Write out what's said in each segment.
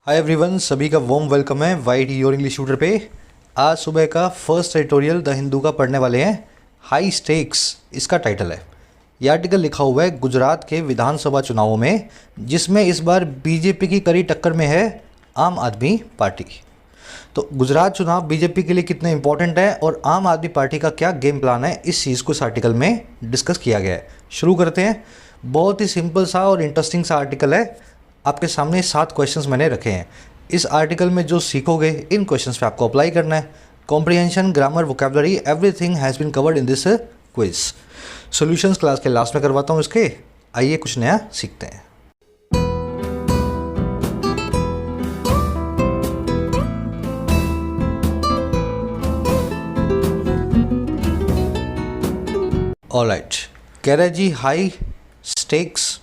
Hi everyone, सभी का warm welcome है वाइट योर इंग्लिश ट्यूटर पे। आज सुबह का फर्स्ट एडिटोरियल द हिंदू का पढ़ने वाले हैं। हाई स्टेक्स इसका टाइटल है। ये आर्टिकल लिखा हुआ है गुजरात के विधानसभा चुनावों में, जिसमें इस बार बीजेपी की कड़ी टक्कर में है आम आदमी पार्टी। तो गुजरात चुनाव बीजेपी के लिए कितने इंपॉर्टेंट है और आम आदमी पार्टी का क्या गेम प्लान है, इस चीज़ को इस आर्टिकल में डिस्कस किया गया है। शुरू करते हैं। बहुत ही सिंपल सा और इंटरेस्टिंग सा आर्टिकल है। आपके सामने 7 क्वेश्चंस मैंने रखे हैं। इस आर्टिकल में जो सीखोगे इन क्वेश्चंस पे आपको अप्लाई करना है। Comprehension, grammar, vocabulary, everything has been covered in this quiz. Solutions class के लास्ट में करवाता हूँ इसके। आइए कुछ नया सीखते हैं। ऑलराइट, कह रहे जी हाई स्टेक्स।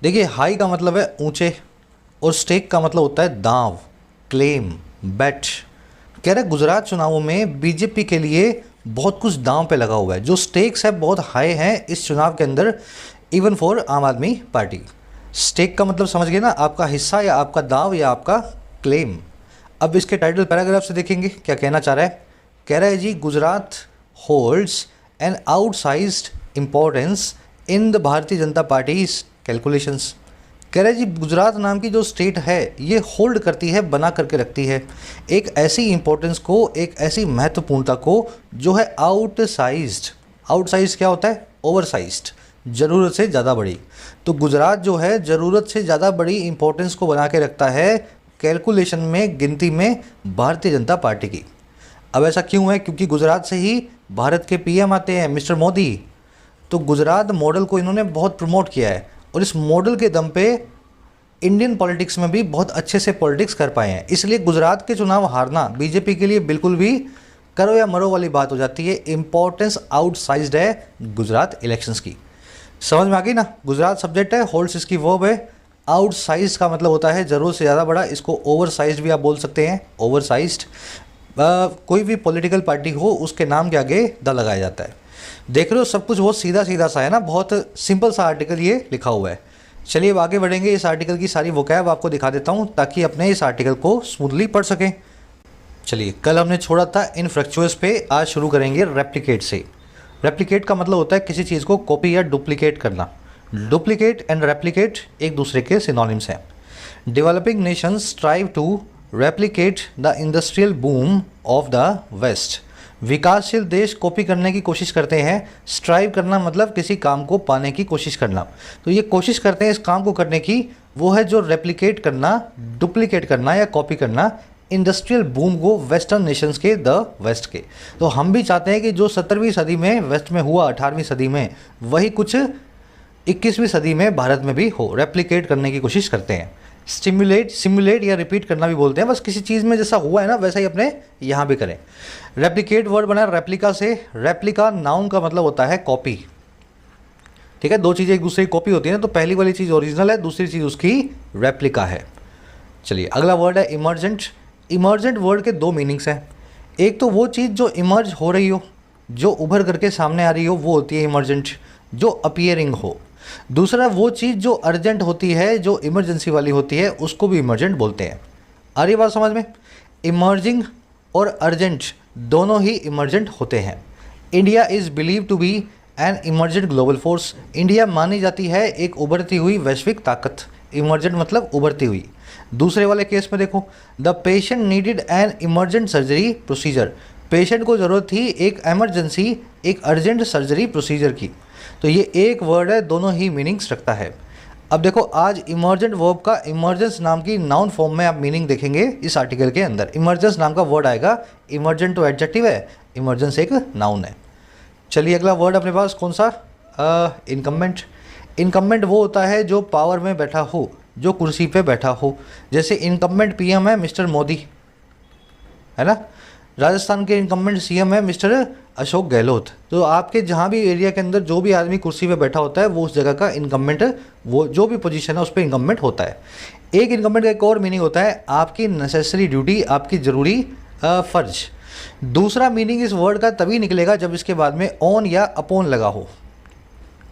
देखिए, हाई का मतलब है ऊंचे और स्टेक का मतलब होता है दांव, क्लेम, बेट। कह रहे गुजरात चुनावों में बीजेपी के लिए बहुत कुछ दांव पे लगा हुआ है। जो स्टेक्स है बहुत हाई हैं इस चुनाव के अंदर, इवन फॉर आम आदमी पार्टी। स्टेक का मतलब समझ गए ना, आपका हिस्सा या आपका दांव या आपका क्लेम। अब इसके टाइटल पैराग्राफ से देखेंगे क्या कहना चाह रहा है। कह रहा है जी Gujarat holds an outsized importance in the Bharatiya Janata parties calculations. कह रहे जी गुजरात नाम की जो स्टेट है ये होल्ड करती है, बना करके रखती है एक ऐसी इंपॉर्टेंस को, एक ऐसी महत्वपूर्णता को जो है आउटसाइज्ड। आउटसाइज्ड क्या होता है? ओवरसाइज्ड, ज़रूरत से ज़्यादा बड़ी। तो गुजरात जो है ज़रूरत से ज़्यादा बड़ी इंपॉर्टेंस को बना के रखता है कैलकुलेशन में, गिनती में भारतीय जनता पार्टी की। अब ऐसा क्यों है? क्योंकि गुजरात से ही भारत के पीएम आते हैं, मिस्टर मोदी। तो गुजरात मॉडल को इन्होंने बहुत प्रमोट किया है और इस मॉडल के दम पे इंडियन पॉलिटिक्स में भी बहुत अच्छे से पॉलिटिक्स कर पाए हैं। इसलिए गुजरात के चुनाव हारना बीजेपी के लिए बिल्कुल भी करो या मरो वाली बात हो जाती है। इंपॉर्टेंस आउटसाइज्ड है गुजरात इलेक्शंस की। समझ में आ गई ना? गुजरात सब्जेक्ट है, होल्ड्स इसकी वर्ब है। आउटसाइज्ड का मतलब होता है ज़रूरत से ज़्यादा बड़ा। इसको ओवरसाइज्ड भी आप बोल सकते हैं। ओवरसाइज्ड कोई भी पॉलिटिकल पार्टी हो उसके नाम के आगे द लगाया जाता है। देख रहे हो सब कुछ बहुत सीधा सीधा सा है ना, बहुत सिंपल सा आर्टिकल ये लिखा हुआ है। चलिए अब आगे बढ़ेंगे। इस आर्टिकल की सारी वोकैब आपको दिखा देता हूँ ताकि अपने इस आर्टिकल को स्मूथली पढ़ सकें। चलिए, कल हमने छोड़ा था इनफ्रक्चुअस पे, आज शुरू करेंगे रेप्लिकेट से। रेप्लिकेट का मतलब होता है किसी चीज़ को कॉपी या डुप्लीकेट करना। डुप्लीकेट एंड रेप्लिकेट एक दूसरे के सिनोनिम्स हैं। Developing nations strive to replicate the industrial boom of the west. विकासशील देश कॉपी करने की कोशिश करते हैं। स्ट्राइव करना मतलब किसी काम को पाने की कोशिश करना। तो ये कोशिश करते हैं इस काम को करने की, वो है जो रेप्लिकेट करना, डुप्लीकेट करना या कॉपी करना इंडस्ट्रियल बूम को वेस्टर्न नेशंस के, द वेस्ट के। तो हम भी चाहते हैं कि जो 17वीं सदी में वेस्ट में हुआ, 18वीं सदी में, वही कुछ 21वीं सदी में भारत में भी हो। रेप्लिकेट करने की कोशिश करते हैं। स्टिमुलेट, सिमुलेट या रिपीट करना भी बोलते हैं। बस किसी चीज़ में जैसा हुआ है ना वैसा ही अपने यहाँ भी करें। रेप्लिकेट वर्ड बना रेप्लिका से। रेप्लिका नाउन का मतलब होता है कॉपी। ठीक है, दो चीज़ें एक दूसरे की कॉपी होती है ना, तो पहली वाली चीज़ ओरिजिनल है, दूसरी चीज़ उसकी रेप्लिका है। चलिए अगला वर्ड है इमर्जेंट। इमर्जेंट वर्ड के 2 मीनिंग्स हैं। एक तो वो चीज़ जो इमर्ज हो रही हो, जो उभर करके सामने आ रही हो, वो होती है इमर्जेंट, जो अपीयरिंग हो। दूसरा वो चीज़ जो अर्जेंट होती है, जो इमरजेंसी वाली होती है, उसको भी इमर्जेंट बोलते हैं। आ रही बात समझ में? इमर्जिंग और अर्जेंट दोनों ही इमर्जेंट होते हैं। India is believe to be an emergent global force. India मानी जाती है एक उभरती हुई वैश्विक ताकत। इमर्जेंट मतलब उभरती हुई। दूसरे वाले केस में देखो, the patient needed N emergent surgery procedure. Patient को ज़रूरत थी एक एमरजेंसी, एक अर्जेंट सर्जरी प्रोसीजर की। तो ये एक वर्ड है, दोनों ही मीनिंग्स रखता है। अब देखो, आज इमर्जेंट वर्ब का इमर्जेंस नाम की नाउन फॉर्म में आप मीनिंग देखेंगे इस आर्टिकल के अंदर। इमर्जेंस नाम का वर्ड आएगा। इमर्जेंट तो एडजेक्टिव है, इमर्जेंस एक नाउन है। चलिए अगला वर्ड अपने पास कौन सा? इनकम्बेंट। इनकम्बेंट वो होता है जो पावर में बैठा हो, जो कुर्सी पे बैठा हो। जैसे इनकम्बेंट पीएम है मिस्टर मोदी, है ना। राजस्थान के इनकम्बेंट सीएम है मिस्टर अशोक गहलोत। तो आपके जहाँ भी एरिया के अंदर जो भी आदमी कुर्सी पे बैठा होता है वो उस जगह का इनकम्बेंट, वो जो भी पोजीशन है उस पर इनकम्बेंट होता है। एक इनकम्बेंट का एक और मीनिंग होता है आपकी नेसेसरी ड्यूटी, आपकी ज़रूरी फ़र्ज। दूसरा मीनिंग इस वर्ड का तभी निकलेगा जब इसके बाद में ऑन या अपॉन लगा हो।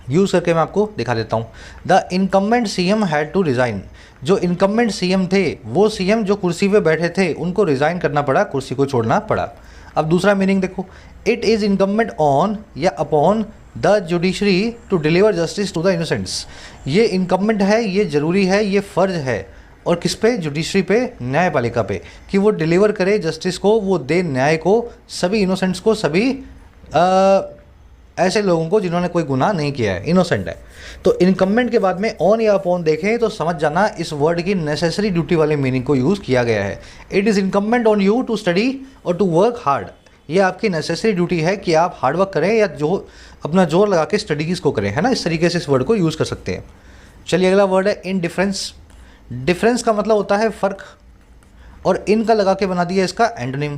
यूज़ करके मैं आपको दिखा देता हूँ। The incumbent CM had to resign, जो इनकम्बेंट सीएम थे वो सीएम जो कुर्सी पे बैठे थे उनको रिज़ाइन करना पड़ा, कुर्सी को छोड़ना पड़ा। अब दूसरा मीनिंग देखो, इट इज़ इनकम्बेंट ऑन या upon the judiciary to deliver justice to the innocents. ये इनकम्बेंट है, ये ज़रूरी है, ये फ़र्ज है, और किस पे? जुडिशरी पे, न्यायपालिका पे, कि वो डिलीवर करे जस्टिस को, वो दे न्याय को सभी इनोसेंट्स को, सभी ऐसे लोगों को जिन्होंने कोई गुनाह नहीं किया है, इनोसेंट है। तो इनकम्बेंट के बाद में ऑन या अपॉन देखें तो समझ जाना इस वर्ड की नेसेसरी ड्यूटी वाले मीनिंग को यूज़ किया गया है। It is incumbent on you to study और टू वर्क हार्ड। ये आपकी नेसेसरी ड्यूटी है कि आप हार्ड वर्क करें या जो अपना जोर लगा के स्टडीज़ को करें, है ना। इस तरीके से इस वर्ड को यूज़ कर सकते हैं। चलिए अगला वर्ड है इनडिफरेंस। डिफरेंस का मतलब होता है फ़र्क, और इन का लगा के बना दिया इसका एंटोनिम।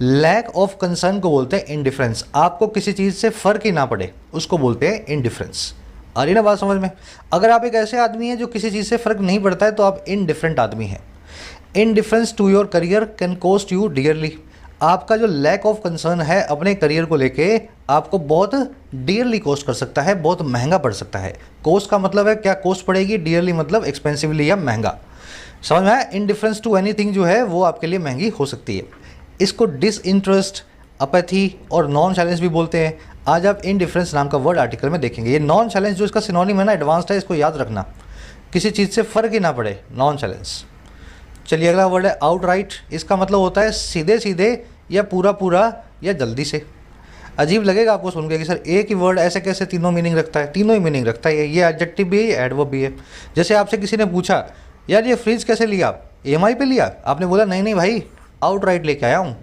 लैक ऑफ कंसर्न को बोलते हैं इनडिफरेंस। आपको किसी चीज़ से फ़र्क ही ना पड़े उसको बोलते हैं इनडिफरेंस। आ रही ना बात समझ में? अगर आप एक ऐसे आदमी हैं जो किसी चीज़ से फ़र्क नहीं पड़ता है तो आप इनडिफरेंट आदमी हैं। Indifference to your career can cost you dearly. आपका जो लैक ऑफ कंसर्न है अपने करियर को लेके आपको बहुत डियरली कॉस्ट कर सकता है, बहुत महंगा पड़ सकता है। कॉस्ट का मतलब है क्या कॉस्ट पड़ेगी, डियरली मतलब एक्सपेंसिवली या महंगा। समझ में आया? इनडिफरेंस टू एनीथिंग जो है वो आपके लिए महंगी हो सकती है। इसको डिसइंटरेस्ट, अपैथी और नॉन चैलेंज भी बोलते हैं। आज आप इनडिफरेंस नाम का वर्ड आर्टिकल में देखेंगे। ये नॉन चैलेंज जो इसका सिनोनिम है ना, एडवांस्ड है, इसको याद रखना, किसी चीज़ से फ़र्क ही ना पड़े, नॉन चैलेंज। चलिए अगला वर्ड है आउटराइट। इसका मतलब होता है सीधे सीधे या पूरा पूरा या जल्दी से। अजीब लगेगा आपको सुन के कि सर एक ही वर्ड ऐसे कैसे तीनों मीनिंग रखता है। तीनों ही मीनिंग रखता है। ये एडजेक्टिव भी है, एडवर्ब भी है। जैसे आपसे किसी ने पूछा यार ये फ्रिज कैसे लिया आप, EMI पे लिया? आपने बोला नहीं नहीं भाई आउटराइट लेके आया हूँ।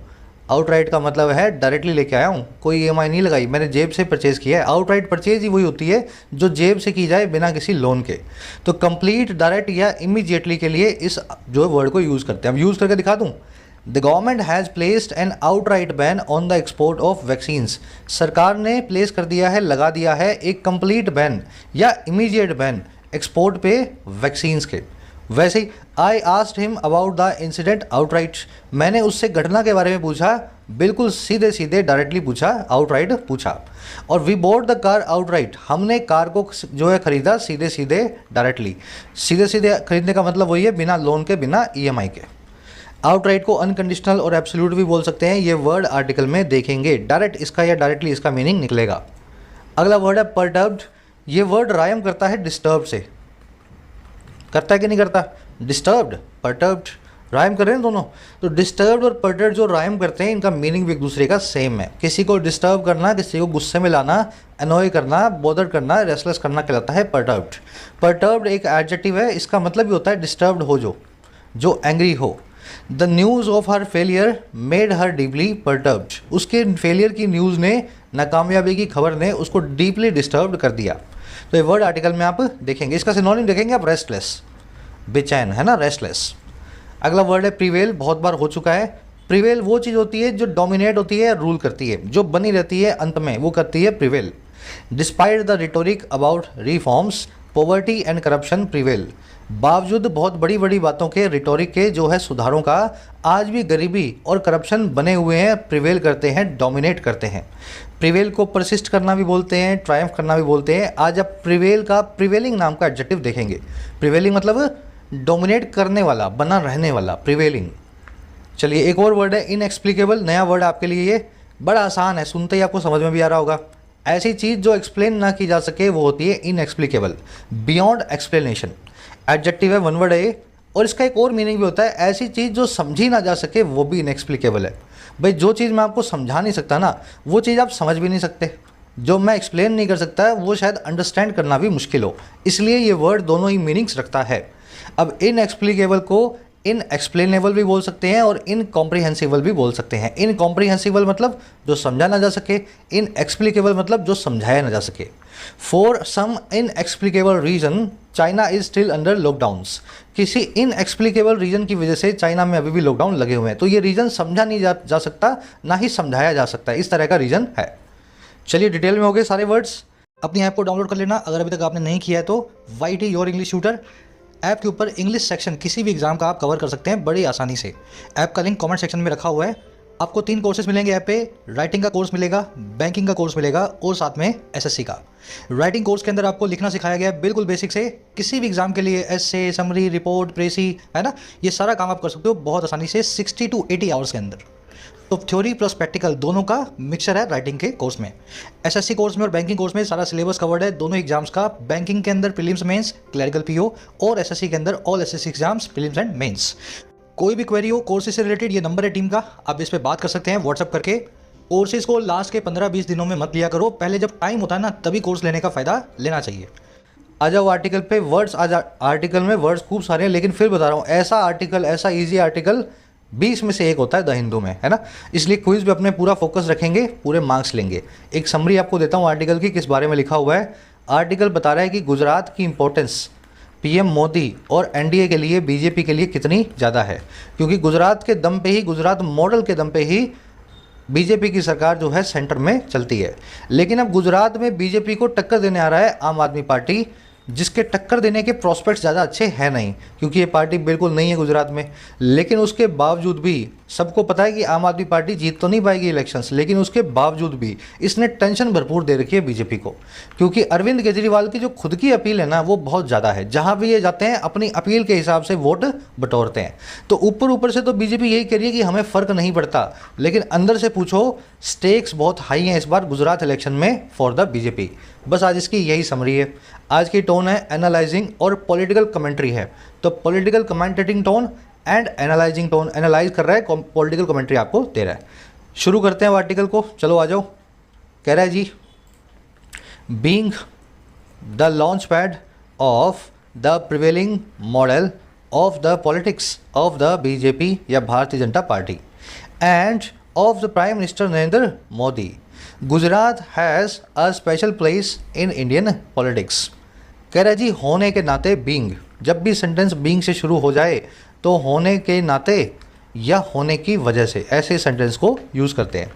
आउटराइट का मतलब है डायरेक्टली लेके आया हूँ, कोई EMI नहीं लगाई, मैंने जेब से परचेज़ किया है। आउटराइट परचेज ही वही होती है जो जेब से की जाए बिना किसी लोन के। तो कंप्लीट, डायरेक्ट या इमीडिएटली के लिए इस जो वर्ड को यूज़ करते हैं। अब यूज़ करके दिखा दूँ। The government has placed an outright ban on the export of vaccines. सरकार ने प्लेस कर दिया है, लगा दिया है एक कंप्लीट बैन या इमीडिएट बैन एक्सपोर्ट पे वैक्सीन्स के। वैसे ही I asked him about the incident outright. मैंने उससे घटना के बारे में पूछा, बिल्कुल सीधे सीधे डायरेक्टली पूछा, आउटराइट पूछा। और we bought the car outright. हमने कार को जो है ख़रीदा सीधे सीधे डायरेक्टली। सीधे सीधे खरीदने का मतलब वही है बिना लोन के, बिना EMI के। आउटराइट को अनकंडीशनल और एब्सोल्यूट भी बोल सकते हैं। ये वर्ड आर्टिकल में देखेंगे। डायरेक्ट इसका या डायरेक्टली इसका मीनिंग निकलेगा। अगला वर्ड है परटर्ब्ड। ये वर्ड रायम करता है डिस्टर्ब से। करता है कि नहीं करता? डिस्टर्ब्ड, परटर्ब्ड राइम कर रहे हैं दोनों। तो डिस्टर्ब्ड और परटर्ब्ड जो राइम करते हैं इनका मीनिंग भी एक दूसरे का सेम है। किसी को डिस्टर्ब करना, किसी को गुस्से में लाना, अनॉय करना, बॉदर करना, रेस्टलेस करना कहलाता है परटर्ब्ड। परटर्ब्ड एक एडजेक्टिव है, इसका मतलब भी होता है डिस्टर्ब्ड हो, जो एंग्री हो। The news of her failure made her deeply perturbed. उसके फेलियर की न्यूज़ ने, नाकामयाबी की खबर ने उसको डीपली डिस्टर्ब्ड कर दिया। तो ये वर्ड आर्टिकल में आप देखेंगे। इसका सिनोनिम देखेंगे आप रेस्टलेस, बेचैन, है ना, रेस्टलेस। अगला वर्ड है प्रिवेल। बहुत बार हो चुका है। प्रिवेल वो चीज़ होती है जो डोमिनेट होती है, रूल करती है, जो बनी रहती है अंत में, वो करती है prevail. Despite the rhetoric about reforms poverty and corruption prevail. बावजूद बहुत बड़ी बड़ी बातों के, रिटोरिक के जो है सुधारों का, आज भी गरीबी और करप्शन बने हुए हैं, प्रिवेल करते हैं, डोमिनेट करते हैं। प्रिवेल को परसिस्ट करना भी बोलते हैं, ट्रायम्फ करना भी बोलते हैं। आज आप प्रिवेल का, प्रिवेलिंग नाम का एडजेक्टिव देखेंगे। प्रिवेलिंग मतलब डोमिनेट करने वाला, बना रहने वाला, प्रिवेलिंग। चलिए एक और वर्ड है इनएक्सप्लिकेबल। नया वर्ड आपके लिए, ये बड़ा आसान है, सुनते ही आपको समझ में भी आ रहा होगा। ऐसी चीज़ जो एक्सप्लेन ना की जा सके वो होती है इनएक्सप्लिकेबल, बियॉन्ड एक्सप्लेनेशन। एडजेक्टिव है, वन वर्ड है, और इसका एक और मीनिंग भी होता है, ऐसी चीज़ जो समझी ना जा सके वो भी इनएक्सप्लिकेबल है। भाई जो चीज़ मैं आपको समझा नहीं सकता ना, वो चीज़ आप समझ भी नहीं सकते। जो मैं एक्सप्लेन नहीं कर सकता वो शायद अंडरस्टैंड करना भी मुश्किल हो। इसलिए ये वर्ड दोनों ही मीनिंग्स रखता है। अब इनएक्सप्लिकेबल को इनएक्सप्लेनेबल भी बोल सकते हैं और इनकॉम्प्रिहेंसिबल भी बोल सकते हैं। इनकॉम्प्रिहेंसिबल मतलब जो समझा ना जा सके, इनएक्सप्लिकेबल मतलब जो समझाया ना जा सके। For some inexplicable reason China is still under lockdowns. किसी इनएक्सप्लिकेबल रीजन की वजह से चाइना में अभी भी लॉकडाउन लगे हुए हैं। तो ये रीजन समझा नहीं जा सकता, ना ही समझाया जा सकता है, इस तरह का रीजन है। चलिए डिटेल में हो गए सारे वर्ड्स। अपनी ऐप को डाउनलोड कर लेना अगर अभी तक आपने नहीं किया है तो। YT your English tutor app के ऊपर इंग्लिश सेक्शन किसी भी एग्जाम का आप कवर कर सकते हैं बड़ी आसानी से। ऐप का लिंक कमेंट सेक्शन में रखा हुआ है, आपको 3 कोर्सेज मिलेंगे ऐप पे। राइटिंग का कोर्स मिलेगा, बैंकिंग का कोर्स मिलेगा और साथ में एसएससी का। राइटिंग कोर्स के अंदर आपको लिखना सिखाया गया है बिल्कुल बेसिक से, किसी भी एग्जाम के लिए एसे, समरी, रिपोर्ट, प्रेसी, है ना, ये सारा काम आप कर सकते हो बहुत आसानी से 60 to 80 आवर्स के अंदर। तो थ्योरी प्लस प्रैक्टिकल दोनों का मिक्सचर है राइटिंग के कोर्स में। एसएससी कोर्स में और बैंकिंग कोर्स में सारा सिलेबस कवर्ड है दोनों एग्जाम्स का। बैंकिंग के अंदर प्रीलिम्स मेंस, क्लरिकल पीओ, और एसएससी के अंदर all SSC exams, prelims and mains. कोई भी क्वेरी हो कोर्सेज से रिलेटेड, ये नंबर है टीम का, आप इस पर बात कर सकते हैं व्हाट्सअप करके। कोर्सेज को लास्ट के 15-20 दिनों में मत लिया करो, पहले जब टाइम होता है ना तभी कोर्स लेने का फ़ायदा लेना चाहिए। आ जाओ आर्टिकल पे। वर्ड्स आर्टिकल में वर्ड्स खूब सारे हैं, लेकिन फिर बता रहा हूँ ऐसा आर्टिकल, ऐसा ईजी आर्टिकल 20 में से एक होता है द हिंदू में, है ना। इसलिए क्विज पे अपने पूरा फोकस रखेंगे, पूरे मार्क्स लेंगे। एक समरी आपको देता हूँ आर्टिकल की, किस बारे में लिखा हुआ है। आर्टिकल बता रहा है कि गुजरात की इंपॉर्टेंस पीएम मोदी और एनडीए के लिए, बीजेपी के लिए कितनी ज़्यादा है, क्योंकि गुजरात के दम पे ही, गुजरात मॉडल के दम पे ही बीजेपी की सरकार जो है सेंटर में चलती है। लेकिन अब गुजरात में बीजेपी को टक्कर देने आ रहा है आम आदमी पार्टी, जिसके टक्कर देने के प्रॉस्पेक्ट्स ज़्यादा अच्छे हैं नहीं, क्योंकि ये पार्टी बिल्कुल नहीं है गुजरात में। लेकिन उसके बावजूद भी सबको पता है कि आम आदमी पार्टी जीत तो नहीं पाएगी इलेक्शंस, लेकिन उसके बावजूद भी इसने टेंशन भरपूर दे रखी है बीजेपी को, क्योंकि अरविंद केजरीवाल की जो खुद की अपील है ना वो बहुत ज़्यादा है। जहाँ भी ये जाते हैं अपनी अपील के हिसाब से वोट बटोरते हैं। तो ऊपर ऊपर से तो बीजेपी यही कह रही है कि हमें फ़र्क नहीं पड़ता, लेकिन अंदर से पूछो स्टेक्स बहुत हाई हैं इस बार गुजरात इलेक्शन में फॉर द बीजेपी। बस आज इसकी यही समरी है। आज की टोन है एनालाइजिंग और पॉलिटिकल कमेंट्री है, तो political commentating tone and analysing tone, analyse कर रहा है, पॉलिटिकल कमेंट्री आपको दे रहा है। शुरू करते हैं आर्टिकल को, चलो आ जाओ। कह रहा है जी, being the launch pad of the prevailing model of the politics of the BJP या Bharatiya Janata party and of the prime minister Narendra Modi, Gujarat has a special place in Indian politics. कह रहा है जी, होने के नाते, बीइंग, जब भी सेंटेंस बीइंग से शुरू हो जाए तो होने के नाते या होने की वजह से, ऐसे सेंटेंस को यूज़ करते हैं।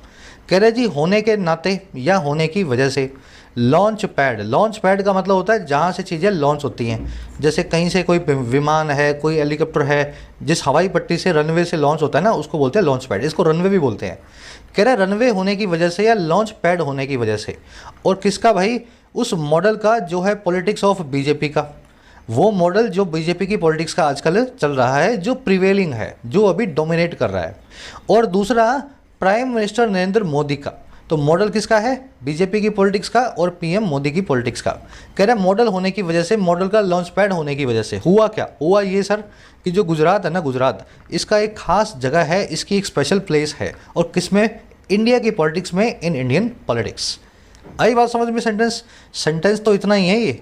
कह रहे जी, होने के नाते या होने की वजह से। लॉन्च पैड, लॉन्च पैड का मतलब होता है जहाँ से चीज़ें लॉन्च होती हैं, जैसे कहीं से कोई विमान है, कोई हेलीकॉप्टर है, जिस हवाई पट्टी से, रनवे से लॉन्च होता है ना, उसको बोलते हैं लॉन्च पैड, इसको रनवे भी बोलते हैं। कह रहा है रनवे होने की वजह से या लॉन्च पैड होने की वजह से। और किसका भाई? उस मॉडल का जो है पॉलिटिक्स ऑफ बीजेपी का, वो मॉडल जो बीजेपी की पॉलिटिक्स का आजकल चल रहा है, जो प्रिवेलिंग है, जो अभी डोमिनेट कर रहा है। और दूसरा प्राइम मिनिस्टर नरेंद्र मोदी का, तो मॉडल किसका है? बीजेपी की पॉलिटिक्स का और पीएम मोदी की पॉलिटिक्स का। कह रहे हैं मॉडल होने की वजह से, मॉडल का लॉन्च पैड होने की वजह से। हुआ क्या? हुआ ये सर कि जो गुजरात है ना, गुजरात, इसका एक खास जगह है, इसकी एक स्पेशल प्लेस है। और किसमें? इंडिया की पॉलिटिक्स में, इन इंडियन पॉलिटिक्स। आई बात समझ में? सेंटेंस तो इतना ही है ये,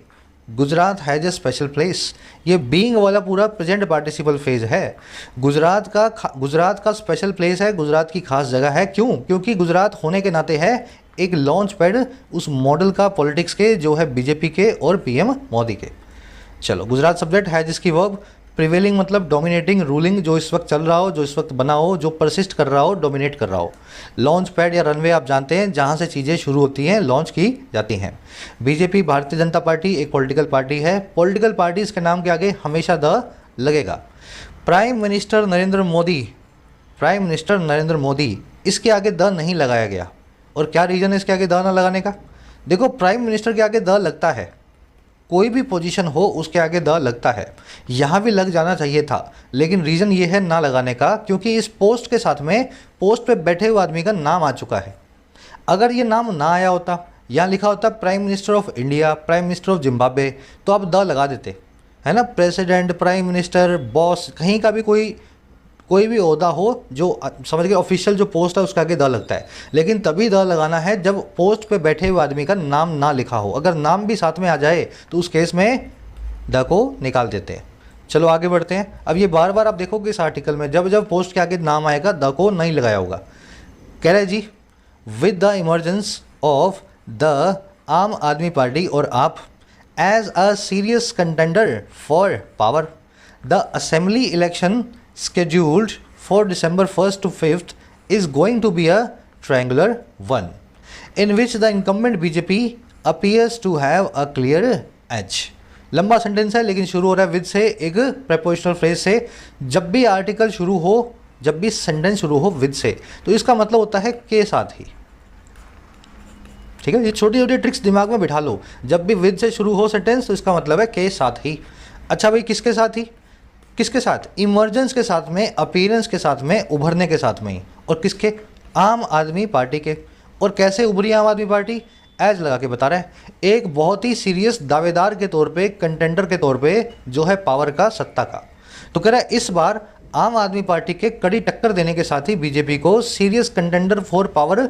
Gujarat has a special place. ये बीइंग वाला पूरा प्रेजेंट पार्टिसिपल फेज है। गुजरात का स्पेशल प्लेस है, गुजरात की खास जगह है। क्यों? क्योंकि गुजरात होने के नाते है एक लॉन्च पैड उस मॉडल का पॉलिटिक्स के, जो है बीजेपी के और पीएम मोदी के। चलो, गुजरात सब्जेक्ट है जिसकी वर्ब, प्रिवेलिंग मतलब डोमिनेटिंग, रूलिंग, जो इस वक्त चल रहा हो, जो इस वक्त बना हो, जो परसिस्ट कर रहा हो, डोमिनेट कर रहा हो। लॉन्च पैड या रनवे आप जानते हैं, जहां से चीज़ें शुरू होती हैं, लॉन्च की जाती हैं। बीजेपी, भारतीय जनता पार्टी, एक पॉलिटिकल पार्टी है। पॉलिटिकल पार्टीज के नाम के आगे हमेशा द लगेगा। Prime minister Narendra Modi, prime minister Narendra Modi, इसके आगे द नहीं लगाया गया। और क्या रीज़न है इसके आगे द ना लगाने का? देखो, प्राइम मिनिस्टर के आगे द लगता है, कोई भी पोजीशन हो उसके आगे द लगता है, यहाँ भी लग जाना चाहिए था, लेकिन रीज़न ये है ना लगाने का, क्योंकि इस पोस्ट के साथ में पोस्ट पे बैठे हुए आदमी का नाम आ चुका है। अगर ये नाम ना आया होता, यहाँ लिखा होता prime minister of India, prime minister of Zimbabwe, तो आप द लगा देते, है ना। प्रेसिडेंट, प्राइम मिनिस्टर, बॉस, कहीं का भी कोई भी ओहदा हो, जो समझ के ऑफिशियल जो पोस्ट है उसके आगे द लगता है। लेकिन तभी द लगाना है जब पोस्ट पे बैठे हुए आदमी का नाम ना लिखा हो। अगर नाम भी साथ में आ जाए तो उस केस में द को निकाल देते हैं। चलो आगे बढ़ते हैं। अब ये बार बार आप देखोगे इस आर्टिकल में, जब जब पोस्ट के आगे नाम आएगा द को नहीं लगाया होगा। कह रहे जी, with the emergence of the Aam Aadmi party और AAP as a serious contender for power, the assembly election scheduled for December 1st to 5th is going to be a triangular one, in which the incumbent BJP appears to have a clear edge। लंबा sentence है लेकिन शुरू हो रहा है with से, एक prepositional phrase से। जब भी आर्टिकल शुरू हो जब भी सेंटेंस शुरू हो विद से, तो इसका मतलब होता है के साथ ही। ठीक है, ये छोटी छोटी ट्रिक्स दिमाग में बिठा लो। जब भी विद से शुरू हो सेंटेंस तो इसका मतलब है के साथ ही। अच्छा भाई, किसके साथ ही? किसके साथ? इमर्जेंस के साथ में, अपीयरेंस के साथ में, उभरने के साथ में ही। और किसके? आम आदमी पार्टी के। और कैसे उभरी आम आदमी पार्टी? एज लगा के बता रहा है, एक बहुत ही सीरियस दावेदार के तौर पे, कंटेंडर के तौर पे जो है पावर का, सत्ता का। तो कह रहा है इस बार आम आदमी पार्टी के कड़ी टक्कर देने के साथ ही बीजेपी को सीरियस कंटेंडर फॉर पावर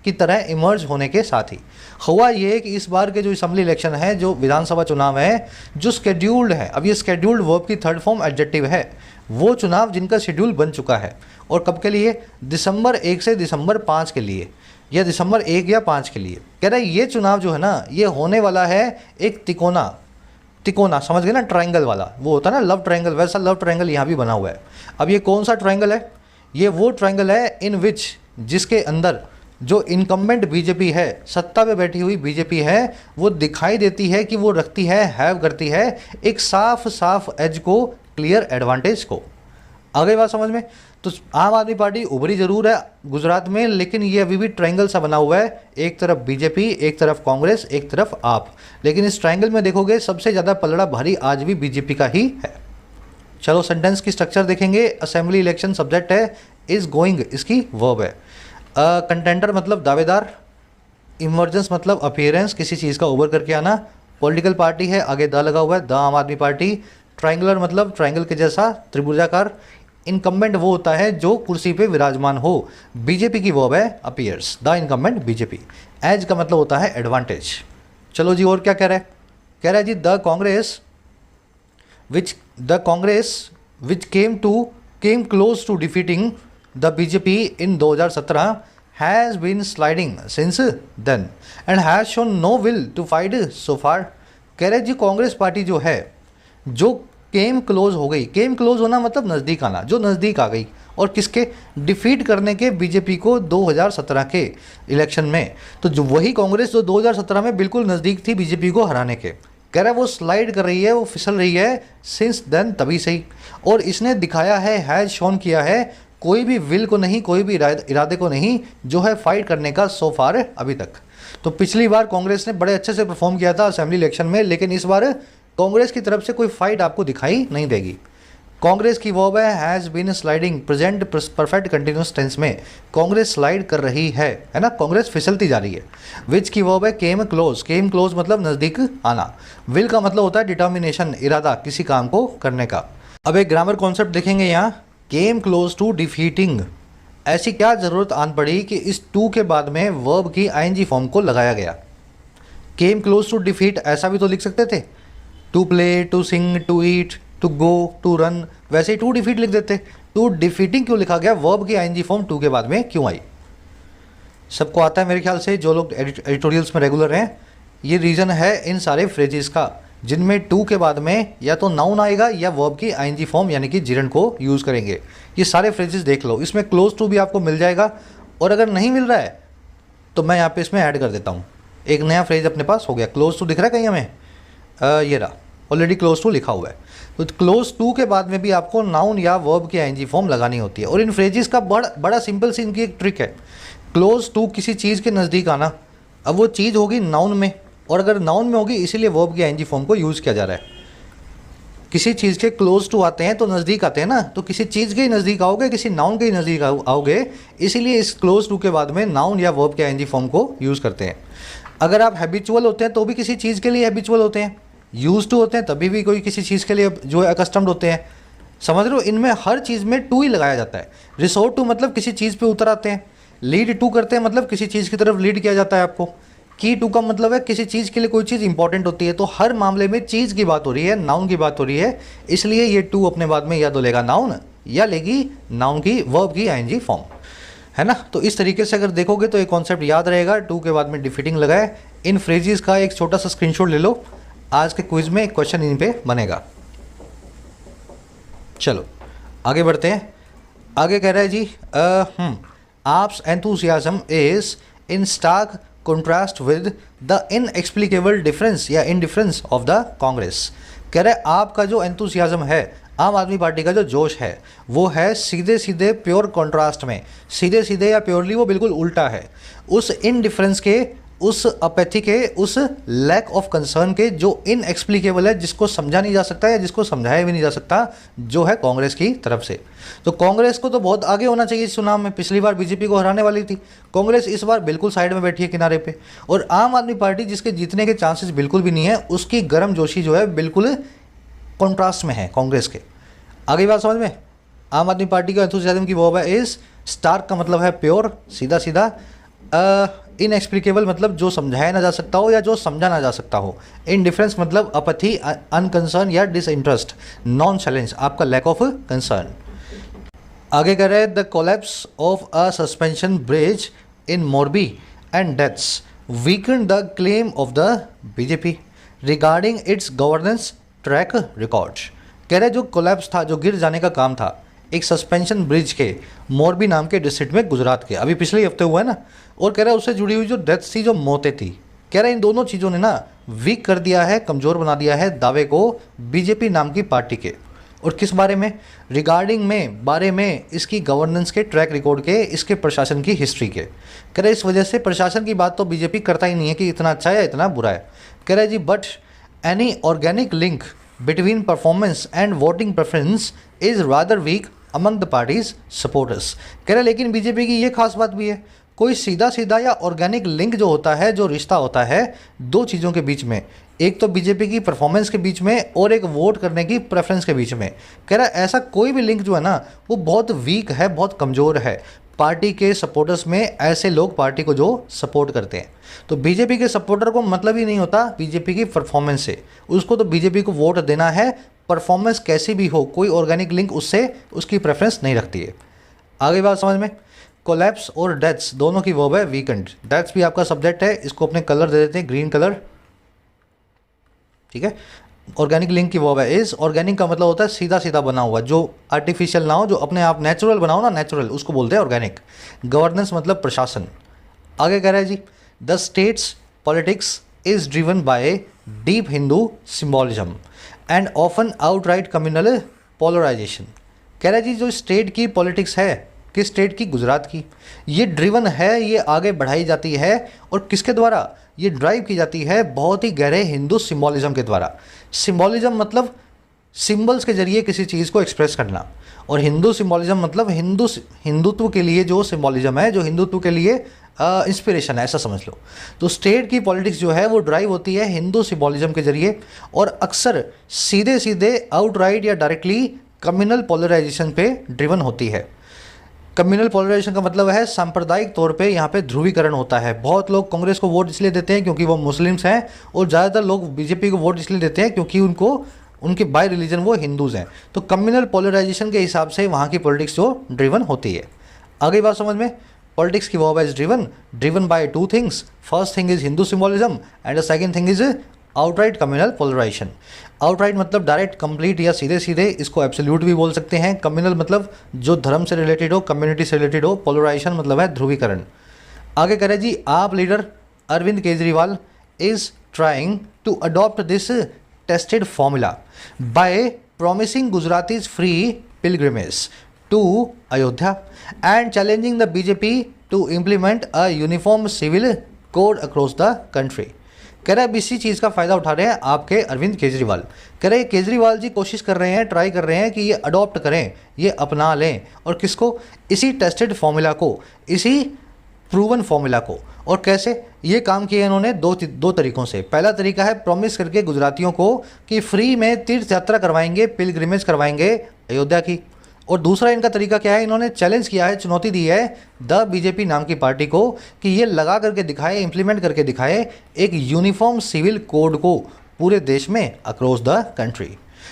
की तरह इमर्ज होने के साथ ही हुआ ये कि इस बार के जो असेंबली इलेक्शन है, जो विधानसभा चुनाव है, जो स्केड्यूल्ड है, अब ये स्केड्यूल्ड वर्ब की थर्ड फॉर्म एडजेक्टिव है, वो चुनाव जिनका शेड्यूल बन चुका है। और कब के लिए? दिसंबर 1 से दिसंबर 5 के लिए, या दिसंबर 1 या 5 के लिए। कह रहा है ये चुनाव जो है ना, ये होने वाला है एक तिकोना, समझ गए ना, ट्रायंगल वाला, वो होता है ना लव ट्रायंगल, वैसा लव ट्रायंगल यहाँ भी बना हुआ है। अब ये कौन सा ट्रायंगल है? ये वो ट्रायंगल है इन विच, जिसके अंदर जो इनकम्बेंट बीजेपी है, सत्ता पे बैठी हुई बीजेपी है, वो दिखाई देती है कि वो रखती है, हैव करती है एक साफ एज को, क्लियर एडवांटेज को। आ गई बात समझ में? तो आम आदमी पार्टी उभरी जरूर है गुजरात में, लेकिन ये अभी भी ट्रायंगल सा बना हुआ है, एक तरफ बीजेपी, एक तरफ कांग्रेस, एक तरफ आप। लेकिन इस ट्रायंगल में देखोगे सबसे ज़्यादा पलड़ा भारी आज भी बीजेपी का ही है। चलो सेंटेंस की स्ट्रक्चर देखेंगे। असेंबली इलेक्शन सब्जेक्ट है, इज गोइंग इसकी वर्ब है। कंटेंडर मतलब दावेदार, इमरजेंस मतलब अपीयरेंस, किसी चीज़ का उभर करके आना, पॉलिटिकल पार्टी है, आगे द लगा हुआ है, the Aam Aadmi party, triangular मतलब ट्रायंगल के जैसा, त्रिभुजाकार, इनकम्बेंट वो होता है जो कुर्सी पे विराजमान हो, बीजेपी की वर्ब है appears, the incumbent BJP. As का मतलब होता है एडवांटेज। चलो जी, और क्या कह रहा है? कह रहा है जी the Congress which came close to defeating the BJP in 2017 has been sliding since then and has shown no will to fight so far. कह रहे जी कांग्रेस पार्टी जो है, जो केम क्लोज हो गई, केम क्लोज होना मतलब नज़दीक आना, जो नज़दीक आ गई, और किसके? डिफीट करने के बीजेपी को 2017 के इलेक्शन में। तो जो वही कांग्रेस जो 2017 में बिल्कुल नज़दीक थी बीजेपी को हराने के, कह रहा है वो स्लाइड कर रही है, वो फिसल रही है सिंस देन, तभी से ही। और इसने दिखाया है, हैज़ शोन किया है, कोई भी विल को नहीं, कोई भी इरादे को नहीं जो है फाइट करने का सो फार अभी तक। तो पिछली बार कांग्रेस ने बड़े अच्छे से परफॉर्म किया था असेंबली इलेक्शन में, लेकिन इस बार कांग्रेस की तरफ से कोई फाइट आपको दिखाई नहीं देगी। कांग्रेस की वर्ब है has been sliding, present perfect continuous tense में कांग्रेस स्लाइड कर रही है ना, कांग्रेस फिसलती जा रही है। विच की वर्ब है केम क्लोज मतलब नज़दीक आना। विल का मतलब होता है डिटर्मिनेशन, इरादा किसी काम को करने का। अब एक ग्रामर कॉन्सेप्ट देखेंगे यहाँ, केम क्लोज टू डिफीटिंग। ऐसी क्या ज़रूरत आन पड़ी कि इस टू के बाद में वर्ब की आईएनजी फॉर्म को लगाया गया? केम क्लोज टू डिफीट ऐसा भी तो लिख सकते थे, to play, to sing, to eat, to go, to run, वैसे ही टू डिफीट लिख देते। टू डिफीटिंग क्यों लिखा गया? वर्ब की आईएनजी फॉर्म टू के बाद में क्यों आई? सबको आता है मेरे ख्याल से, जो लोग एडिटोरियल्स में रेगुलर हैं। ये रीज़न है इन सारे फ्रेजेस का, जिनमें टू के बाद में या तो नाउन आएगा या वर्ब की आईएनजी फॉर्म यानी कि जिरंड को यूज़ करेंगे। ये सारे फ्रेजेस देख लो, इसमें क्लोज टू भी आपको मिल जाएगा, और अगर नहीं मिल रहा है तो मैं यहाँ पे इसमें ऐड कर देता हूँ। एक नया फ्रेज अपने पास हो गया, क्लोज टू दिख रहा है कहीं हमें? ये रहा, ऑलरेडी क्लोज टू लिखा हुआ है। तो क्लोज टू के बाद में भी आपको नाउन या वर्ब की आईएनजी फॉर्म लगानी होती है। और इन फ्रेजेस का बड़ा सिंपल सी इनकी एक ट्रिक है। क्लोज टू किसी चीज़ के नज़दीक आना, अब वो चीज़ होगी नाउन में, और अगर नाउन में होगी इसीलिए वर्ब की आईएनजी फॉर्म को यूज़ किया जा रहा है। किसी चीज़ के क्लोज टू आते हैं तो नज़दीक आते हैं ना, तो किसी चीज़ के ही नज़दीक आओगे, किसी नाउन के ही नज़दीक आओगे, इसीलिए इस क्लोज टू के बाद में नाउन या वर्ब के आईएनजी फॉर्म को यूज़ करते हैं। अगर आप हैबिचुअल होते हैं तो भी किसी चीज़ के लिए हैबिचुअल होते हैं, यूज टू होते हैं तभी भी कोई किसी चीज़ के लिए जो है अकस्टम्ड होते हैं। समझ रहे हो? इनमें हर चीज़ में टू ही लगाया जाता है। रिसोर्ट टू मतलब किसी चीज़ पे उतर आते हैं, लीड टू करते हैं मतलब किसी चीज़ की तरफ लीड किया जाता है आपको, की टू का मतलब है किसी चीज़ के लिए कोई चीज़ इंपॉर्टेंट होती है। तो हर मामले में चीज़ की बात हो रही है, नाउन की बात हो रही है, इसलिए ये टू अपने बाद में या तो लेगा नाउन या लेगी नाउन की वर्ब की आईएनजी फॉर्म, है ना। तो इस तरीके से अगर देखोगे तो एक कॉन्सेप्ट याद रहेगा, टू के बाद में डिफीटिंग लगाए। इन फ्रेजेस का एक छोटा सा स्क्रीनशॉट ले लो, आज के क्विज में एक क्वेश्चन इन पे बनेगा। चलो आगे बढ़ते हैं। आगे कह रहा है जी AAP's enthusiasm is in stark contrast with the inexplicable difference या इनडिफरेंस ऑफ द कांग्रेस। कह रहा है आपका जो एंथुसियाज्म है, आम आदमी पार्टी का जो जोश है वो है सीधे सीधे प्योर कॉन्ट्रास्ट में, सीधे सीधे या प्योरली वो बिल्कुल उल्टा है, उस इनडिफरेंस के, उस अपैथी के, उस लैक ऑफ कंसर्न के जो इनएक्सप्लिकेबल है, जिसको समझा नहीं जा सकता या जिसको समझाया भी नहीं जा सकता, जो है कांग्रेस की तरफ से। तो कांग्रेस को तो बहुत आगे होना चाहिए इस चुनाव में, पिछली बार बीजेपी को हराने वाली थी, कांग्रेस इस बार बिल्कुल साइड में बैठी है किनारे पे। और आम आदमी पार्टी जिसके जीतने के चांसेस बिल्कुल भी नहीं है, उसकी गर्मजोशी जो है बिल्कुल कॉन्ट्रास्ट में है कांग्रेस के। आगे बात समझ में? आम आदमी पार्टी का एंथुसियाज्म की वर्ब है इज, स्टार्क का मतलब है प्योर, सीधा सीधा, इनएक्सप्लिकेबल मतलब जो समझाया ना जा सकता हो या जो समझा ना जा सकता हो, इनडिफरेंस मतलब अपथी, अनकंसर्न या डिसइंटरेस्ट, नॉन चैलेंज आपका लैक ऑफ कंसर्न। आगे कह रहे हैं the collapse of a suspension bridge in Morbi and deaths weaken the claim of the BJP regarding it's governance track records. कह रहे जो कोलैप्स था, जो गिर जाने का काम था एक सस्पेंशन ब्रिज के मोरबी नाम के डिस्ट्रिक्ट में गुजरात के, अभी पिछले हफ्ते हुआ है ना, और कह रहा है उससे जुड़ी हुई जो डेथ्स थी, जो मौतें थी, कह रहा है इन दोनों चीज़ों ने ना वीक कर दिया है, कमज़ोर बना दिया है दावे को बीजेपी नाम की पार्टी के। और किस बारे में? रिगार्डिंग में, बारे में इसकी गवर्नेंस के ट्रैक रिकॉर्ड के, इसके प्रशासन की हिस्ट्री के। कह रहे इस वजह से प्रशासन की बात तो बीजेपी करता ही नहीं है कि इतना अच्छा है या इतना बुरा है। कह रहे जी but any organic link between performance and voting preference is rather weak among the parties' supporters. कह रहे लेकिन बीजेपी की ये खास बात भी है, कोई सीधा सीधा या ऑर्गेनिक लिंक जो होता है, जो रिश्ता होता है दो चीज़ों के बीच में, एक तो बीजेपी की परफॉर्मेंस के बीच में और एक वोट करने की प्रेफरेंस के बीच में, कह रहा ऐसा कोई भी लिंक जो है ना वो बहुत वीक है, बहुत कमज़ोर है पार्टी के सपोर्टर्स में, ऐसे लोग पार्टी को जो सपोर्ट करते हैं। तो बीजेपी के सपोर्टर को मतलब ही नहीं होता बीजेपी की परफॉर्मेंस से, उसको तो बीजेपी को वोट देना है, परफॉर्मेंस कैसी भी हो, कोई ऑर्गेनिक लिंक उससे उसकी प्रेफरेंस नहीं रखती है। आगे बात समझ में? कोलैप्स और डेथ्स दोनों की वर्ब है वीकेंड, डेथ्स भी आपका सब्जेक्ट है, इसको अपने कलर दे देते हैं ग्रीन कलर, ठीक है। ऑर्गेनिक लिंक की वर्ब है इज, ऑर्गेनिक का मतलब होता है सीधा सीधा बना हुआ, जो आर्टिफिशियल ना हो, जो अपने आप नेचुरल बनाओ ना, नेचुरल, उसको बोलते हैं ऑर्गेनिक। गवर्नेंस मतलब प्रशासन। आगे कह रहा है जी the state's politics is driven by deep Hindu symbolism and often outright communal polarisation. कह रहा है जी जो स्टेट की पॉलिटिक्स है, किस स्टेट की? गुजरात की, ये ड्रिवन है, ये आगे बढ़ाई जाती है, और किसके द्वारा ये ड्राइव की जाती है? बहुत ही गहरे हिंदू सिम्बॉलिज्म के द्वारा। सिम्बॉलिज्म मतलब सिंबल्स के जरिए किसी चीज़ को एक्सप्रेस करना, और हिंदू सिम्बॉलिज्म मतलब हिंदुत्व के लिए जो सिम्बॉलिज्म है, जो हिंदुत्व के लिए इंस्पिरेशन है, ऐसा समझ लो। तो स्टेट की पॉलिटिक्स जो है वो ड्राइव होती है हिंदू सिम्बॉलिज्म के जरिए, और अक्सर सीधे सीधे आउटराइट या डायरेक्टली कम्युनल पोलराइजेशन पे ड्रिवन होती है। कम्युनल पोलराइजेशन का मतलब है सांप्रदायिक तौर पे यहाँ पे ध्रुवीकरण होता है। बहुत लोग कांग्रेस को वोट इसलिए देते हैं क्योंकि वो मुस्लिम्स हैं, और ज़्यादातर लोग बीजेपी को वोट इसलिए देते हैं क्योंकि उनके बाय रिलीजन वो हिंदूज़ हैं। तो कम्युनल पोलराइजेशन के हिसाब से वहाँ की पॉलिटिक्स जो ड्रिवन होती है। आगे बात समझ में? पॉलिटिक्स की verb is driven by two things, first thing is Hindu symbolism and the second thing is outright communal polarisation. Outright मतलब डायरेक्ट, कंप्लीट या सीधे सीधे, इसको एब्सोल्यूट भी बोल सकते हैं। कम्युनल मतलब जो धर्म से रिलेटेड हो, कम्युनिटी से रिलेटेड हो। पोलराइजेशन मतलब है ध्रुवीकरण। आगे कह रहे जी AAP leader Arvind Kejriwal is trying to adopt this tested formula by promising Gujaratis free pilgrimage to Ayodhya and challenging the BJP to implement a uniform civil code across the country. कह रहे हैं अब इसी चीज़ का फ़ायदा उठा रहे हैं आपके अरविंद केजरीवाल। कह रहे हैं केजरीवाल जी कोशिश कर रहे हैं, ट्राई कर रहे हैं कि ये अडॉप्ट करें, ये अपना लें, और किसको? इसी टेस्टेड फॉर्मूला को, इसी प्रूवन फॉर्मूला को। और कैसे ये काम किया इन्होंने? दो तरीक़ों से। पहला तरीका है प्रॉमिस करके गुजरातियों को कि फ्री में तीर्थ यात्रा करवाएंगे, पिलग्रिमेज करवाएंगे अयोध्या की। और दूसरा इनका तरीका क्या है? इन्होंने चैलेंज किया है, चुनौती दी है द बीजेपी नाम की पार्टी को कि ये लगा करके दिखाए, इंप्लीमेंट करके दिखाए एक यूनिफॉर्म सिविल कोड को पूरे देश में अक्रॉस द कंट्री।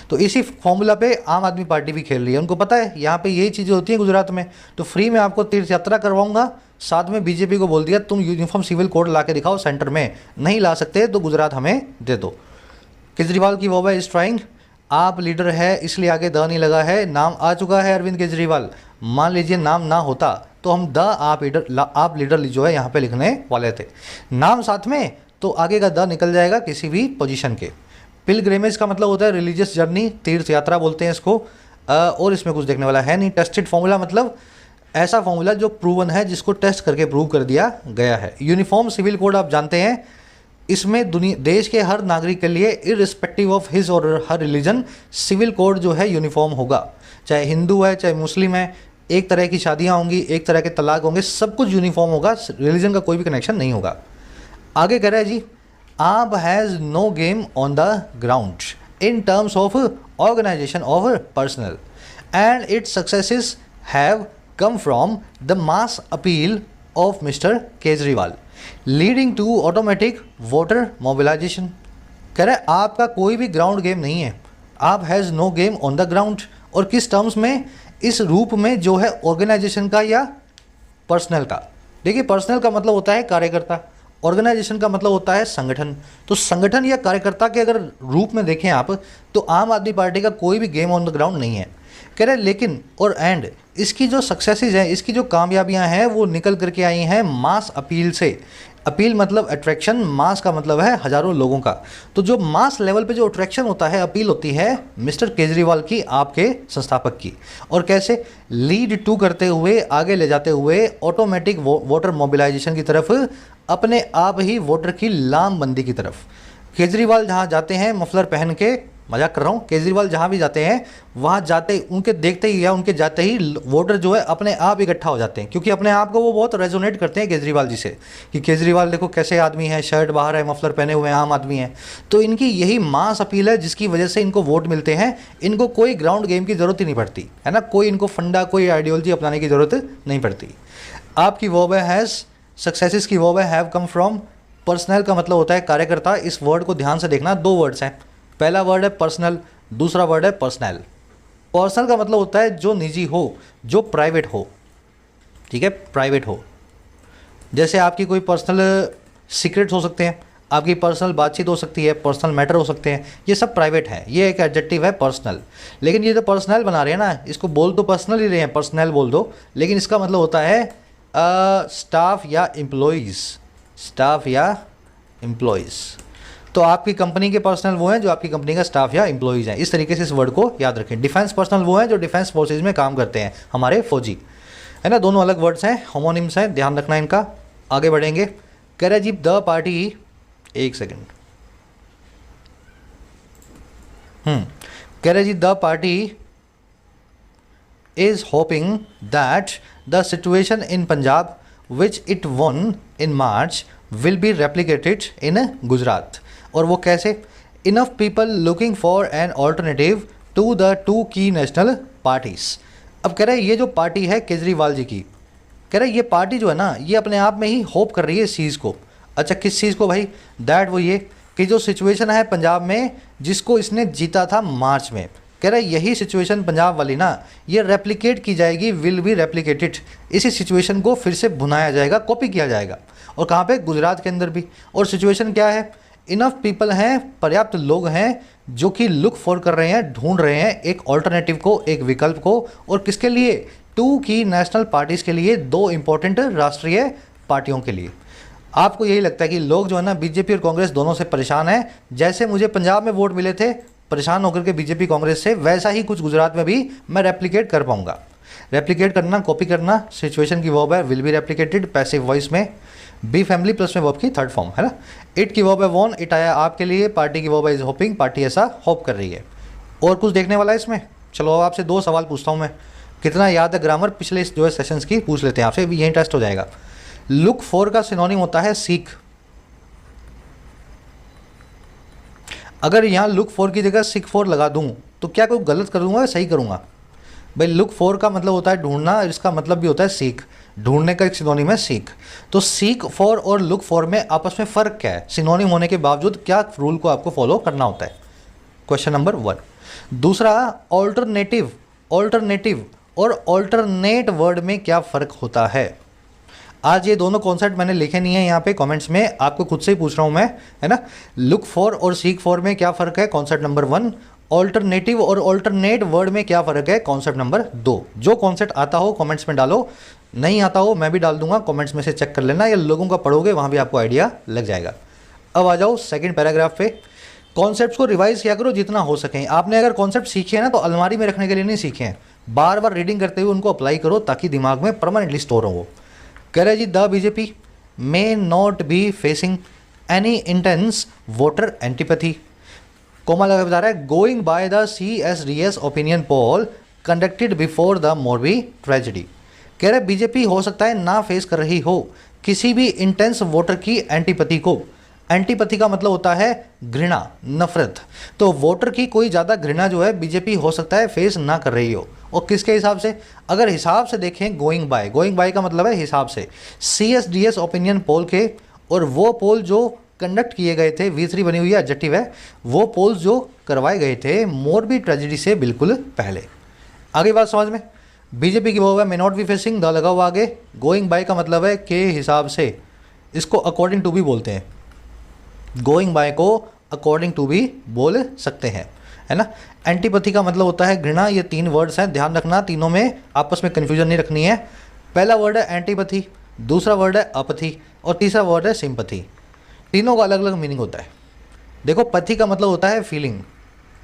तो इसी फॉर्मूला पे आम आदमी पार्टी भी खेल रही है। उनको पता है यहाँ पे यही चीज़ें होती हैं गुजरात में, तो फ्री में आपको तीर्थ यात्रा करवाऊंगा। साथ में बीजेपी को बोल दिया तुम यूनिफॉर्म सिविल कोड ला के दिखाओ सेंटर में, नहीं ला सकते तो गुजरात हमें दे दो। केजरीवाल की वो है इज ट्राइंग, आप लीडर है इसलिए आगे द नहीं लगा है, नाम आ चुका है अरविंद केजरीवाल। मान लीजिए नाम ना होता तो हम द आप लीडर जो है यहाँ पे लिखने वाले थे। नाम साथ में तो आगे का द निकल जाएगा किसी भी पोजीशन के। पिलग्रिमेज का मतलब होता है रिलीजियस जर्नी, तीर्थ यात्रा बोलते हैं इसको। और इसमें कुछ देखने वाला है नहीं। टेस्टेड फॉर्मूला मतलब ऐसा फॉर्मूला जो प्रूवन है, जिसको टेस्ट करके प्रूव कर दिया गया है। यूनिफॉर्म सिविल कोड आप जानते हैं, इसमें देश के हर नागरिक के लिए इररिस्पेक्टिव ऑफ हिज और हर रिलीजन सिविल कोड जो है यूनिफॉर्म होगा। चाहे हिंदू है चाहे मुस्लिम है, एक तरह की शादियां होंगी, एक तरह के तलाक होंगे, सब कुछ यूनिफॉर्म होगा, रिलीजन का कोई भी कनेक्शन नहीं होगा। आगे कह रहा है जी, arm has no game on the ground in terms of organisation of personal and its successes have come from the mass appeal of Mr. Kejriwal leading to automatic voter mobilization। कह रहे आपका कोई भी ग्राउंड गेम नहीं है, AAP has no game on the ground. और किस terms में? इस रूप में जो है ऑर्गेनाइजेशन का या पर्सनल का। देखिए पर्सनल का मतलब होता है कार्यकर्ता, ऑर्गेनाइजेशन का मतलब होता है संगठन। तो संगठन या कार्यकर्ता के अगर रूप में देखें आप, तो आम आदमी पार्टी का कोई भी गेम ऑन द ग्राउंड नहीं है। कह रहे लेकिन और एंड इसकी जो सक्सेसेस हैं, इसकी जो कामयाबियां हैं, वो निकल करके आई हैं मास अपील से। अपील मतलब अट्रैक्शन, मास का मतलब है हज़ारों लोगों का। तो जो मास लेवल पे जो अट्रैक्शन होता है, अपील होती है मिस्टर केजरीवाल की, आपके संस्थापक की। और कैसे? लीड टू करते हुए, आगे ले जाते हुए ऑटोमेटिक वोटर मोबिलाइजेशन की तरफ, अपने आप ही वोटर की लामबंदी की तरफ। केजरीवाल जहाँ जाते हैं मफलर पहन के, मजाक कर रहा हूँ, केजरीवाल जहाँ भी जाते हैं वहाँ जाते उनके देखते ही या उनके जाते ही वोटर जो है अपने आप इकट्ठा हो जाते हैं, क्योंकि अपने आप को वो बहुत रेजोनेट करते हैं केजरीवाल जी से कि केजरीवाल देखो कैसे आदमी है, शर्ट बाहर है, मफलर पहने हुए हैं, आम आदमी है। तो इनकी यही मास अपील है जिसकी वजह से इनको वोट मिलते हैं। इनको कोई ग्राउंड गेम की ज़रूरत ही नहीं पड़ती है ना, कोई इनको फंडा, कोई आइडियोलॉजी अपनाने की ज़रूरत नहीं पड़ती। आपकी वर्ब हैज़, सक्सेसेस की वर्ब है हैव कम फ्रॉम। पर्सनल का मतलब होता है कार्यकर्ता। इस वर्ड को ध्यान से देखना, दो वर्ड्स हैं, पहला वर्ड है पर्सनल, दूसरा वर्ड है पर्सनल। पर्सनल का मतलब होता है जो निजी हो, जो प्राइवेट हो, ठीक है, प्राइवेट हो। जैसे आपकी कोई पर्सनल सीक्रेट्स हो सकते हैं, आपकी पर्सनल बातचीत हो सकती है, पर्सनल मैटर हो सकते हैं, ये सब प्राइवेट है, ये एक एडजेक्टिव है पर्सनल। लेकिन ये जो पर्सनल बना रहे हैं ना, इसको बोल तो पर्सनल ही रहे हैं, पर्सनल बोल दो, लेकिन इसका मतलब होता है स्टाफ या एम्प्लॉइज़, स्टाफ या एम्प्लॉइज़। तो आपकी कंपनी के पर्सनल वो हैं जो आपकी कंपनी का स्टाफ या एम्प्लॉइज़ हैं। इस तरीके से इस वर्ड को याद रखें। डिफेंस पर्सनल वो हैं जो डिफेंस फोर्सेज में काम करते हैं, हमारे फौजी, है ना। दोनों अलग वर्ड्स हैं, होमोनिम्स हैं, ध्यान रखना इनका। आगे बढ़ेंगे। कह रहे जी द पार्टी, एक सेकेंड, कह रहे जी the party is hoping that the situation in Punjab which it won in March will be replicated in Gujarat. और वो कैसे? Enough people looking for an alternative to the two key national parties. अब कह रहे हैं ये जो पार्टी है केजरीवाल जी की, कह रहे हैं ये पार्टी जो है ना, ये अपने आप में ही होप कर रही है इस चीज़ को। अच्छा किस चीज़ को भाई? दैट वो ये कि जो सिचुएशन है पंजाब में जिसको इसने जीता था मार्च में, कह रहा है यही सिचुएशन पंजाब वाली ना, ये रेप्लिकेट की जाएगी, विल बी रेप्लिकेटेड। इसी सिचुएशन को फिर से भुनाया जाएगा, कॉपी किया जाएगा। और कहाँ पे? गुजरात के अंदर भी। और सिचुएशन क्या है? इनफ पीपल हैं, पर्याप्त लोग हैं जो कि लुक फॉर कर रहे हैं, ढूंढ रहे हैं एक ऑल्टरनेटिव को, एक विकल्प को। और किसके लिए? टू की नेशनल पार्टीज़ के लिए, दो इंपॉर्टेंट राष्ट्रीय पार्टियों के लिए। आपको यही लगता है कि लोग जो है ना बीजेपी और कांग्रेस दोनों से परेशान हैं। जैसे मुझे पंजाब में वोट मिले थे परेशान होकर के बीजेपी कांग्रेस से, वैसा ही कुछ गुजरात में भी मैं रेप्लिकेट कर पाऊंगा। रेप्लिकेट करना, कॉपी करना, सिचुएशन की वर्ब है will be replicated, passive voice में, बी फैमिली प्लस में वर्ब की थर्ड फॉर्म, है ना। इट की वर्ब है वॉन, इट आया आपके लिए, पार्टी की वर्ब है इज होपिंग, पार्टी ऐसा होप कर रही है। और कुछ देखने वाला है इसमें? चलो अब आपसे दो सवाल पूछता हूँ मैं, कितना याद है ग्रामर पिछले जो है सेशंस की, पूछ लेते हैं आपसे, यही टेस्ट हो जाएगा। लुक फॉर का सिनोनिम होता है सीक। अगर यहाँ लुक फॉर की जगह सीक फॉर लगा दूँ तो क्या कोई गलत कर दूंगा या सही करूँगा? भाई लुक फॉर का मतलब होता है ढूंढना, इसका मतलब भी होता है सीख, ढूंढने का एक सिनोनिम है सीख। तो सीक फॉर और लुक फॉर में आपस में फ़र्क क्या है? सिनोनिम होने के बावजूद क्या रूल को आपको फॉलो करना होता है? Question number 1। दूसरा, ऑल्टरनेटिव, ऑल्टरनेटिव और ऑल्टरनेट वर्ड में क्या फ़र्क होता है? आज ये दोनों कॉन्सेप्ट मैंने लिखे नहीं है यहाँ पे कमेंट्स में, आपको खुद से ही पूछ रहा हूँ मैं, है ना। लुक फॉर और सीक फॉर में क्या फ़र्क है? Concept number 1। ऑल्टरनेटिव और ऑल्टरनेट वर्ड में क्या फ़र्क है? Concept number 2। जो कॉन्सेप्ट आता हो कमेंट्स में डालो, नहीं आता हो मैं भी डाल दूंगा, कमेंट्स में से चेक कर लेना, या लोगों का पढ़ोगे वहाँ भी आपको आइडिया लग जाएगा। अब आ जाओ सेकंड पैराग्राफ पे। कॉन्सेप्ट्स को रिवाइज किया करो जितना हो सके। आपने अगर कॉन्सेप्ट सीखे हैं ना तो अलमारी में रखने के लिए नहीं सीखे हैं, बार बार रीडिंग करते हुए उनको अप्लाई करो ताकि दिमाग में परमानेंटली स्टोर हो। कह रहे जी the BJP may not be facing any intense voter antipathy. कोमल बता रहा है going by the CSDS opinion poll conducted before the Morbi tragedy. कह रहे बीजेपी हो सकता है ना फेस कर रही हो किसी भी इंटेंस वोटर की एंटीपैथी को। एंटीपैथी का मतलब होता है घृणा, नफरत। तो वोटर की कोई ज़्यादा घृणा जो है बीजेपी हो सकता है फेस ना कर रही हो। और किसके हिसाब से? अगर हिसाब से देखें गोइंग बाय का मतलब है हिसाब से, CSDS ओपिनियन पोल के। और वो पोल जो कंडक्ट किए गए थे, V3 बनी हुई है एडजेक्टिव है, वो पोल्स जो करवाए गए थे मोरबी ट्रेजेडी से बिल्कुल पहले। आगे बात समझ में। बीजेपी की वो है मे नॉट बी फेसिंग, द लगा हुआ आगे। गोइंग बाय का मतलब है के हिसाब से, इसको अकॉर्डिंग टू भी बोलते हैं। गोइंग बाय को अकॉर्डिंग टू भी बोल सकते हैं, है ना। एंटीपैथी का मतलब होता है घृणा। ये 3 वर्ड्स हैं, ध्यान रखना, तीनों में आपस में कन्फ्यूजन नहीं रखनी है। पहला वर्ड है एंटीपैथी, दूसरा वर्ड है अपैथी और तीसरा वर्ड है सिंपैथी। तीनों का अलग अलग मीनिंग होता है। देखो पथी का मतलब होता है फीलिंग,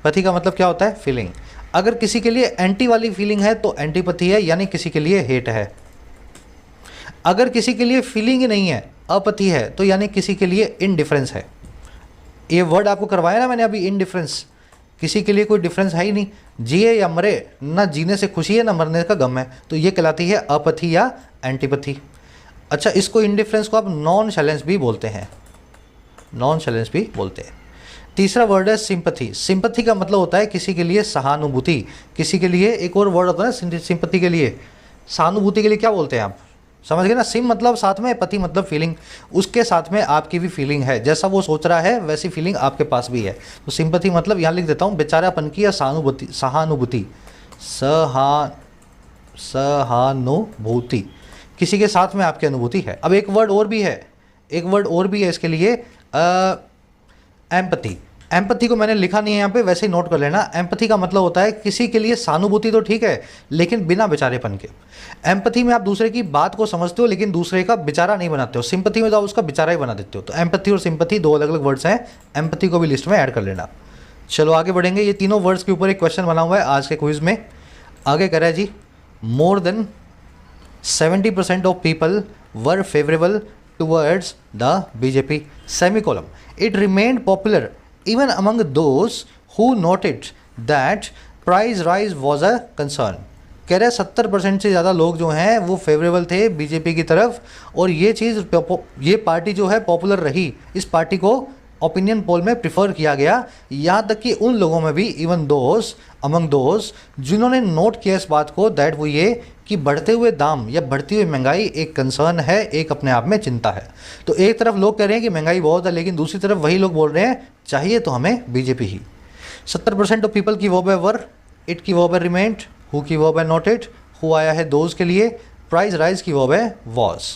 पथी का मतलब क्या होता है? फीलिंग। अगर किसी के लिए एंटी वाली फीलिंग है तो एंटीपैथी है, यानी किसी के लिए हेट है। अगर किसी के लिए फीलिंग ही नहीं है, अपैथी है, तो यानी किसी के लिए इनडिफरेंस है। ये वर्ड आपको करवाया ना मैंने अभी, इनडिफरेंस। किसी के लिए कोई डिफरेंस है ही नहीं, जिए या मरे, ना जीने से खुशी है ना मरने का गम है, तो ये कहलाती है अपैथी या एंटीपैथी। अच्छा, इसको इनडिफरेंस को आप नॉन शैलेंस भी बोलते हैं, नॉन शैलेंस भी बोलते हैं। तीसरा वर्ड है सिंपैथी। सिंपैथी का मतलब होता है किसी के लिए सहानुभूति। किसी के लिए एक और वर्ड होता है ना सिंपैथी के लिए, सहानुभूति के लिए क्या बोलते हैं आप? समझ गए ना। सिम मतलब साथ में, पति मतलब फीलिंग, उसके साथ में आपकी भी फीलिंग है, जैसा वो सोच रहा है वैसी फीलिंग आपके पास भी है। तो सिंपैथी मतलब यहाँ लिख देता हूँ बेचारापन की या सहानुभूति, सहानुभूति, किसी के साथ में आपकी अनुभूति है। अब एक वर्ड और भी है, एक वर्ड और भी है इसके लिए, एम्पैथी। एम्पैथी को मैंने लिखा नहीं है यहाँ पे, वैसे ही नोट कर लेना। एम्पैथी का मतलब होता है किसी के लिए सहानुभूति तो ठीक है लेकिन बिना बेचारेपन के। एम्पैथी में आप दूसरे की बात को समझते हो लेकिन दूसरे का बेचारा नहीं बनाते हो। सिंपैथी में तो आप उसका बेचारा ही बना देते हो। तो एम्पैथी और सिंपैथी 2 अलग अलग वर्ड्स हैं, एम्पैथी को भी लिस्ट में ऐड कर लेना। चलो आगे बढ़ेंगे। ये तीनों वर्ड्स के ऊपर एक क्वेश्चन बना हुआ है आज के क्विज में। आगे कह रहा है जी more than 70% of people were favourable towards the BJP semicolon. It remained popular even among those who noted that price rise was a concern। कह रहे 70% से ज़्यादा लोग जो हैं वो फेवरेबल थे बीजेपी की तरफ, और ये चीज़, ये पार्टी जो है पॉपुलर रही, इस पार्टी को ओपिनियन पोल में प्रिफर किया गया। यहाँ तक कि उन लोगों में भी, इवन दोज अमंग दोज जिन्होंने नोट किया इस बात को, दैट वो ये कि बढ़ते हुए दाम या बढ़ती हुई महंगाई एक कंसर्न है, एक अपने आप में चिंता है। तो एक तरफ लोग कह रहे हैं कि महंगाई बहुत है, लेकिन दूसरी तरफ वही लोग बोल रहे हैं चाहिए तो हमें बीजेपी ही। 70% ऑफ पीपल की वर्ब है वर, इट की वर्ब है रिमेंड, हु की वर्ब है नोटेड, हु आया है दोज के लिए, प्राइस राइज की वर्ब है वॉज।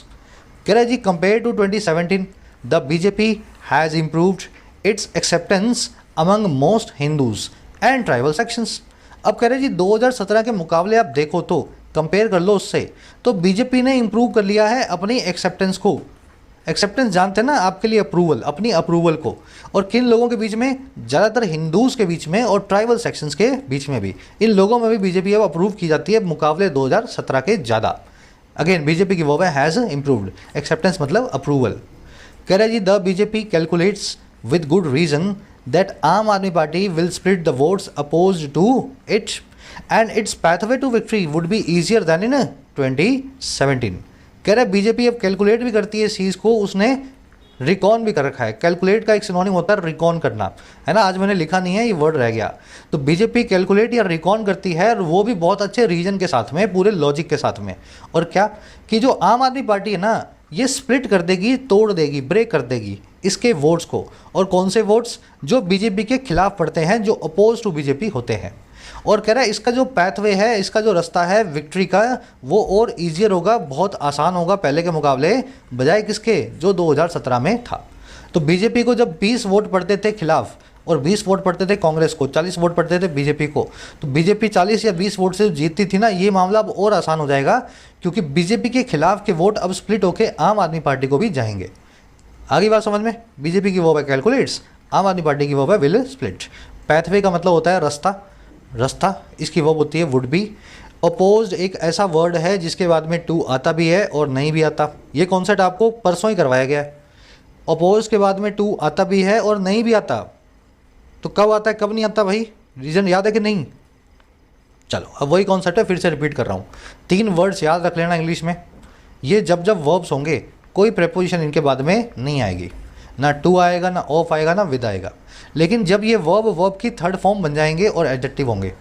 कह रहे जी compare to 2017 the BJP has improved its acceptance among most Hindus and tribal sections. अब कह रहे जी 2017 के मुकाबले आप देखो तो, कंपेयर कर लो उससे, तो बीजेपी ने इम्प्रूव कर लिया है अपनी एक्सेप्टेंस को। एक्सेप्टेंस जानते हैं ना आपके लिए अप्रूवल, अपनी अप्रूवल को। और किन लोगों के बीच में? ज़्यादातर हिंदूज़ के बीच में और ट्राइबल सेक्शंस के बीच में भी। इन लोगों में भी बीजेपी अब अप्रूव की जाती है मुकाबले 2017 के ज़्यादा। अगेन बीजेपी की वर्ब है हैज़ इम्प्रूव्ड, एक्सेप्टेंस मतलब अप्रूवल। कह रहे जी the BJP calculates with good reason that Aam Aadmi Party will split the votes opposed to it and its pathway to victory would be easier than in 2017। कह रहे BJP अब calculate भी करती है इस चीज़ को, उसने रिकॉन भी कर रखा है। कैलकुलेट का एक सिनोनिम होता है रिकॉन करना, है ना। आज मैंने लिखा नहीं है, ये वर्ड रह गया। तो बीजेपी कैलकुलेट या रिकॉन करती है, और वो भी बहुत अच्छे रीजन के साथ में, पूरे लॉजिक के साथ में। और क्या कि जो आम आदमी पार्टी है ना, ये स्प्लिट कर देगी, तोड़ देगी, ब्रेक कर देगी इसके वोट्स को। और कौन से वोट्स? जो बीजेपी के खिलाफ पड़ते हैं, जो अपोज टू बीजेपी होते हैं। और कह रहा है इसका जो पैथवे है, इसका जो रास्ता है विक्ट्री का, वो और ईजियर होगा, बहुत आसान होगा पहले के मुकाबले, बजाय किसके? जो 2017 में था। तो बीजेपी को जब 20 वोट पड़ते थे खिलाफ और 20 वोट पड़ते थे कांग्रेस को, 40 वोट पड़ते थे बीजेपी को, तो बीजेपी 40 या 20 वोट से जीतती थी ना, ये मामला अब और आसान हो जाएगा, क्योंकि बीजेपी के खिलाफ के वोट अब स्प्लिट होकर आम आदमी पार्टी को भी जाएंगे। आगे बात समझ में। बीजेपी की वो है कैलकुलेट्स, आम आदमी पार्टी की वर्ब है विल स्प्लिट। पैथवे का मतलब होता है रास्ता, रास्ता, इसकी वर्ब होती है वुड बी। अपोज्ड एक ऐसा वर्ड है जिसके बाद में टू आता भी है और नहीं भी आता। ये कॉन्सेप्ट आपको परसों ही करवाया गया है। अपोज के बाद में टू आता भी है और नहीं भी आता, तो कब आता है कब नहीं आता भाई, रीज़न याद है कि नहीं? चलो अब वही कॉन्सेप्ट है, फिर से रिपीट कर रहा हूँ। 3 वर्ड्स याद रख लेना इंग्लिश में। ये जब जब वर्ब्स होंगे कोई प्रेपोजिशन इनके बाद में नहीं आएगी, ना टू आएगा, ना ऑफ आएगा, ना विद आएगा। लेकिन जब ये वर्ब की थर्ड फॉर्म बन जाएंगे और एडजेक्टिव होंगे,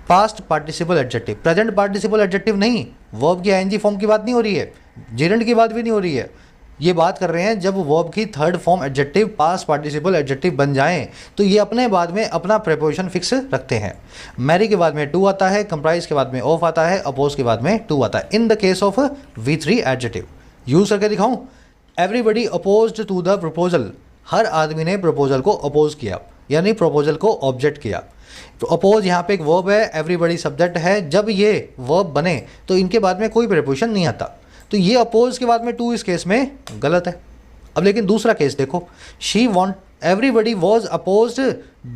past participle adjective, present participle adjective नहीं, वर्ब की आईएनजी फॉर्म की बात नहीं हो रही है, जेरेंट की बात भी नहीं हो रही है। ये बात कर रहे हैं जब वर्ब की third form adjective past participle adjective बन जाएं तो ये अपने बाद में अपना प्रेपोजिशन फिक्स रखते हैं। मैरी के बाद में टू आता है, कंप्राइज के बाद में ऑफ आता है, अपोज के बाद में टू आता है। In the case of V3 adjective use करके दिखाऊं। Everybody opposed to the proposal, हर आदमी ने प्रपोजल को अपोज किया, यानी प्रपोजल को ऑब्जेक्ट किया। तो अपोज यहाँ पे एक वर्ब है, एवरीबडी सब्जेक्ट है। जब ये वर्ब बने तो इनके बाद में कोई प्रेपोजिशन नहीं आता, तो ये अपोज के बाद में टू इस केस में गलत है। अब लेकिन दूसरा केस देखो, she want everybody was opposed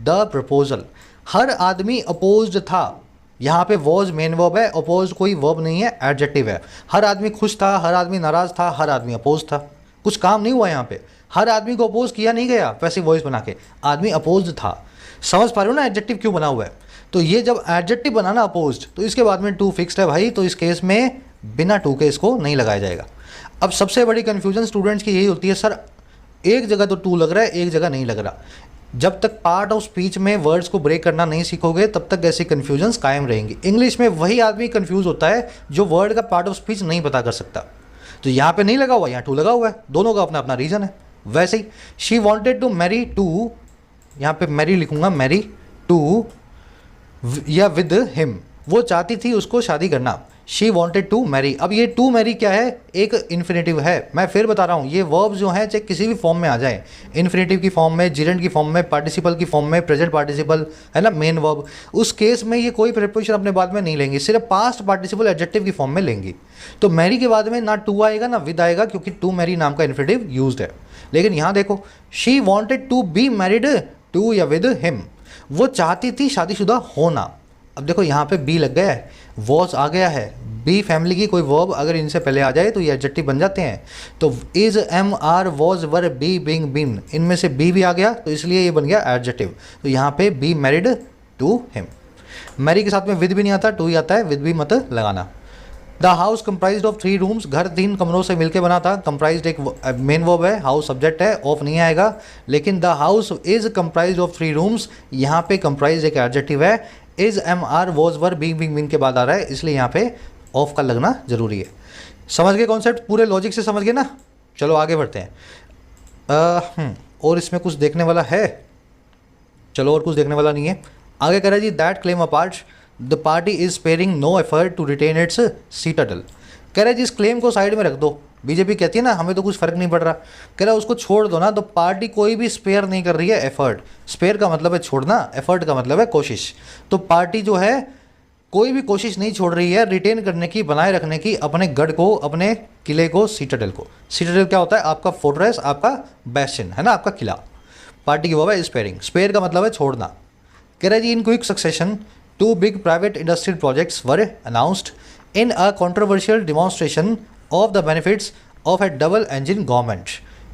the proposal, हर आदमी अपोज्ड था। यहाँ पे वॉज मेन वर्ब है, अपोज कोई वर्ब नहीं है, एडजेक्टिव है। हर आदमी खुश था, हर आदमी नाराज था, हर आदमी अपोज था। कुछ काम नहीं हुआ यहाँ पे, हर आदमी को अपोज किया नहीं गया पैसिव वॉइस बना के, आदमी अपोज्ड था। समझ पा रहे हो ना एडजेक्टिव क्यों बना हुआ है? तो ये जब एडजेक्टिव बनाना अपोज्ड, तो इसके बाद में टू फिक्स्ड है भाई, तो इस केस में बिना टू के इसको नहीं लगाया जाएगा। अब सबसे बड़ी कन्फ्यूजन स्टूडेंट्स की यही होती है, सर एक जगह तो टू लग रहा है, एक जगह नहीं लग रहा। जब तक पार्ट ऑफ स्पीच में वर्ड्स को ब्रेक करना नहीं सीखोगे तब तक ऐसी कन्फ्यूजन्स कायम रहेंगी। इंग्लिश में वही आदमी कन्फ्यूज होता है जो वर्ड का पार्ट ऑफ स्पीच नहीं पता कर सकता। तो यहाँ पे नहीं लगा हुआ, यहाँ टू लगा हुआ है, दोनों का अपना अपना रीज़न है। वैसे ही she wanted to marry to, यहाँ पे मैरी लिखूंगा, मैरी टू या विद हिम, वो चाहती थी उसको शादी करना। शी वॉन्टेड टू मैरी, अब ये टू मैरी क्या है, एक इन्फिनेटिव है। मैं फिर बता रहा हूँ, ये वर्ब जो हैं चाहे किसी भी फॉर्म में आ जाए, इन्फिनेटिव की फॉर्म में, जिरेंट की फॉर्म में, पार्टिसिपल की फॉर्म में, प्रेजेंट पार्टिसिपल है ना, मेन वर्ब, उस केस में ये कोई प्रीपोजिशन अपने बाद में नहीं लेंगी, सिर्फ पास्ट पार्टिसिपल एडजेक्टिव की फॉर्म में लेंगी। तो मैरी के बाद में ना टू आएगा ना विद आएगा, क्योंकि टू मैरी नाम का इन्फिनेटिव यूज्ड है। लेकिन यहाँ देखो, she wanted to be married to या विद हिम, वो चाहती थी शादीशुदा होना। अब देखो यहाँ पे बी लग गया है, वॉज आ गया है, बी फैमिली की कोई वर्ब अगर इनसे पहले आ जाए तो ये एडजेक्टिव बन जाते हैं। तो is, am, are, was, were, be, being, been, इनमें से बी भी आ गया तो इसलिए ये बन गया एडजेक्टिव। तो यहाँ पे be married to him, marry के साथ में विद भी नहीं आता, टू ही आता है, विद भी मत लगाना। The house comprised of 3 rooms, घर 3 कमरों से मिलकर बना था। कंप्राइज्ड एक मेन वर्ब है, हाउस सब्जेक्ट है, ऑफ नहीं आएगा। लेकिन the house is comprised of 3 rooms, यहाँ पे कंप्राइज एक एडजेक्टिव है। Is, am, are, was, were, being, been के बाद आ रहा है, इसलिए यहाँ पे ऑफ का लगना जरूरी है। समझ गए कॉन्सेप्ट, पूरे लॉजिक से समझ गए ना? चलो आगे बढ़ते हैं। और इसमें कुछ देखने वाला है? चलो और कुछ देखने वाला नहीं है। आगे कह रहा है जी, that claim apart the party is sparing no effort to retain its citadel. कह रहा है जी इस क्लेम को साइड में रख दो। बीजेपी कहती है ना हमें तो कुछ फर्क नहीं पड़ रहा, कह रहा है उसको छोड़ दो ना। तो पार्टी कोई भी स्पेयर नहीं कर रही है एफर्ट, स्पेयर का मतलब है छोड़ना, एफर्ट का मतलब है कोशिश। तो पार्टी जो है कोई भी कोशिश नहीं छोड़ रही है रिटेन करने की, बनाए रखने की अपने गढ़ को, अपने किले को, सीटाडेल को। सीटाडेल क्या होता है? आपका फोर्ट्रेस, आपका बेस्टिन है ना, आपका किला। पार्टी की वो है स्पेयरिंग, स्पेयर का मतलब है छोड़ना। कह रहा है जी in quick succession 2 big private industrial projects were announced in a controversial demonstration of the benefits of a double engine government.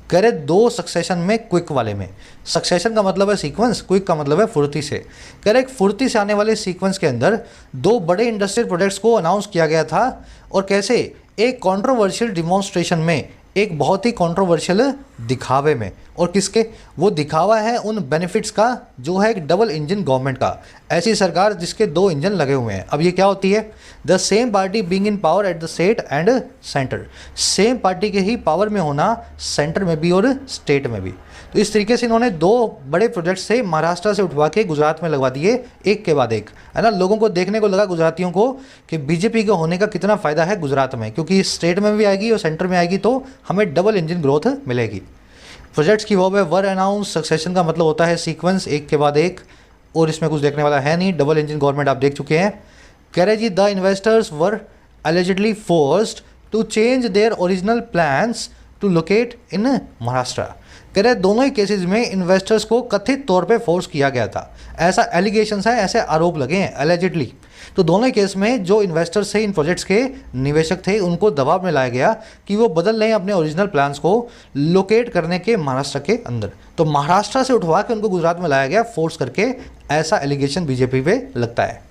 कह रहे 2 सक्सेशन में, क्विक वाले में, सक्सेशन का मतलब है सीक्वेंस, क्विक का मतलब है फुर्ती से। कह रहे एक फुर्ती से आने वाले सीक्वेंस के अंदर 2 बड़े इंडस्ट्रियल प्रोजेक्ट्स को अनाउंस किया गया था। और कैसे? एक कंट्रोवर्शियल डिमॉन्स्ट्रेशन में, एक बहुत ही कंट्रोवर्शियल दिखावे में। और किसके? वो दिखावा है उन बेनिफिट्स का जो है एक डबल इंजन गवर्नमेंट का, ऐसी सरकार जिसके 2 इंजन लगे हुए हैं। अब ये क्या होती है? The same party being in power at the state and centre, same party के ही पावर में होना, सेंटर में भी और स्टेट में भी। तो इस तरीके से इन्होंने 2 बड़े प्रोजेक्ट से महाराष्ट्र से उठवा के गुजरात में लगवा दिए, एक के बाद एक, है ना। लोगों को देखने को लगा, गुजरातियों को, कि बीजेपी के होने का कितना फ़ायदा है गुजरात में, क्योंकि स्टेट में भी आएगी और सेंटर में आएगी तो हमें डबल इंजन ग्रोथ मिलेगी। प्रोजेक्ट्स की वर्ब है वर अनाउंस, सक्सेशन का मतलब होता है सीक्वेंस, एक के बाद एक, और इसमें कुछ देखने वाला है नहीं। डबल इंजन गवर्नमेंट आप देख चुके हैं। कह रहे जी the investors were allegedly forced to change their original plans to locate in Maharashtra. कह रहे दोनों ही केसेस में इन्वेस्टर्स को कथित तौर पे फोर्स किया गया था, ऐसा एलिगेशंस है, ऐसे आरोप लगे हैं एलिजिडली। तो दोनों ही केस में जो इन्वेस्टर्स थे, इन प्रोजेक्ट्स के निवेशक थे, उनको दबाव में लाया गया कि वो बदल लें अपने ओरिजिनल प्लान्स को लोकेट करने के महाराष्ट्र के अंदर। तो महाराष्ट्र से उठवा के उनको गुजरात में लाया गया फोर्स करके, ऐसा एलिगेशन बीजेपी पे लगता है।